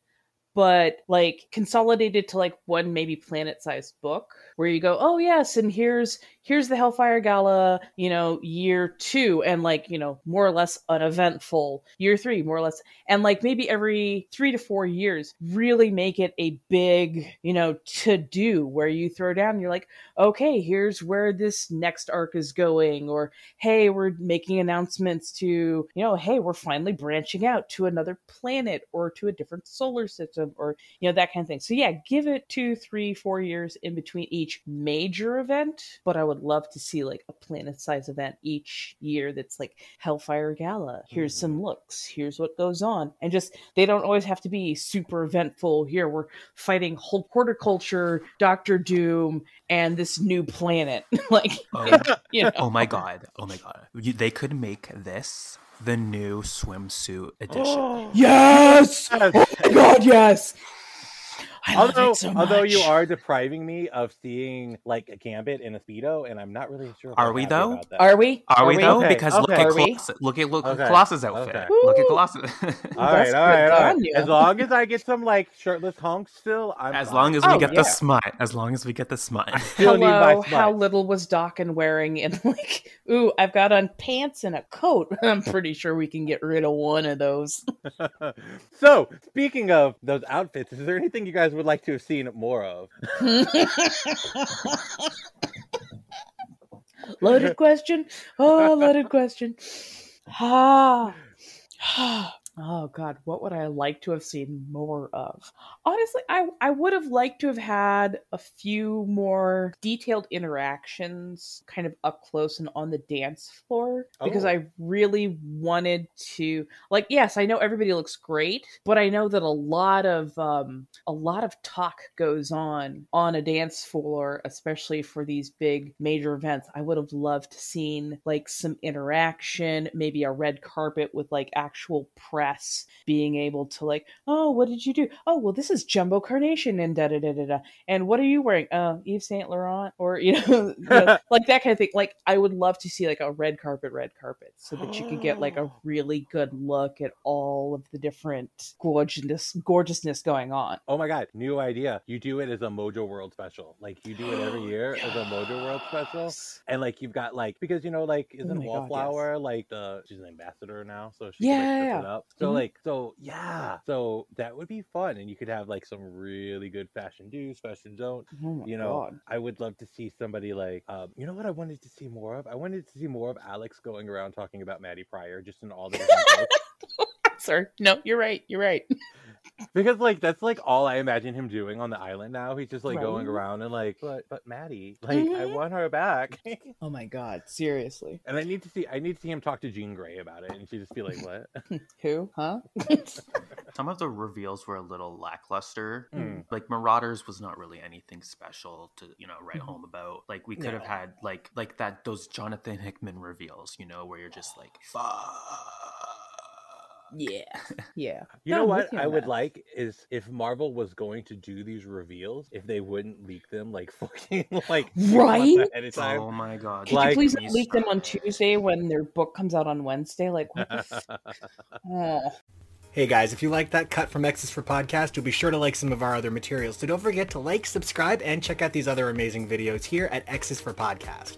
H: but like consolidated to like one maybe planet-sized book, where you go, oh yes, and here's the Hellfire Gala, year 2, and like, more or less uneventful year 3, more or less, and like maybe every 3 to 4 years really make it a big, to do, where you throw down and you're like, okay, here's where this next arc is going, or hey, we're making announcements to, hey, we're finally branching out to another planet or to a different solar system, or that kind of thing. So yeah, give it 2, 3, 4 years in between each major event, but I would love to see like a planet-sized event each year that's like Hellfire Gala. Here's some looks. Here's what goes on. And just, they don't always have to be super eventful. Here, we're fighting horticulture, Doctor Doom, and this new planet. Like,
G: oh my god. They could make this the new swimsuit edition.
H: Yes! Oh my god, yes!
F: Although you are depriving me of seeing like a Gambit in a Speedo, and I'm not really sure.
G: Are we though?
H: Are we?
G: Though? Because look at Colossus' outfit.
F: Okay.
G: Look at Colossus.
F: All right. As long as I get some like shirtless honks still,
G: as long as we get the smut. As long as we get the smut.
H: Hello, how little was Dakin wearing? And like, ooh, I've got on pants and a coat. I'm pretty sure we can get rid of one of those.
F: So, speaking of those outfits, is there anything you guys would like to have seen more of?
H: Loaded question. Oh, loaded question. Oh god, what would I like to have seen more of? Honestly, I would have liked to have had a few more detailed interactions kind of up close and on the dance floor, because I really wanted to, like, yes, I know everybody looks great, but I know that a lot of talk goes on a dance floor, especially for these big major events. I would have loved to seen like some interaction, maybe a red carpet with like actual press being able to like, oh, what did you do? Oh, well, this is is Jumbo Carnation and da da da da da. And what are you wearing? Yves Saint Laurent, or like that kind of thing. Like I would love to see like a red carpet, so that you could get like a really good look at all of the different gorgeousness going on.
F: Oh my god, new idea. You do it as a Mojo World special. Like you do it every year as a Mojo World special. And like you've got like, because like isn't Wallflower like she's an ambassador now, so she can like, it up. So like so that would be fun, and you could have like some really good fashion do's, fashion don't. God. I would love to see somebody like you know what I wanted to see more of? I wanted to see more of Alex going around talking about Maddie Pryor just in all the different books.
H: Sir, no, you're right.
F: Because like that's like all I imagine him doing on the island now. He's just like going around and like, but Maddie, like I want her back.
H: Oh my god, seriously.
F: And I need to see him talk to Jean Grey about it, and she'd just be like, what?
H: Who? Huh?
G: Some of the reveals were a little lackluster. Like Marauders was not really anything special to write home about. Like we could have had like those Jonathan Hickman reveals, where you're just like, fuck.
H: Yeah.
F: You know what I would like is if Marvel was going to do these reveals, if they wouldn't leak them like fucking like
H: right
F: ahead of time.
G: Oh my god!
H: Could you please leak them on Tuesday when their book comes out on Wednesday? Like what the
A: Hey guys, if you like that cut from X's4 Podcast, you'll be sure to like some of our other materials. So don't forget to like, subscribe, and check out these other amazing videos here at X's4 Podcast.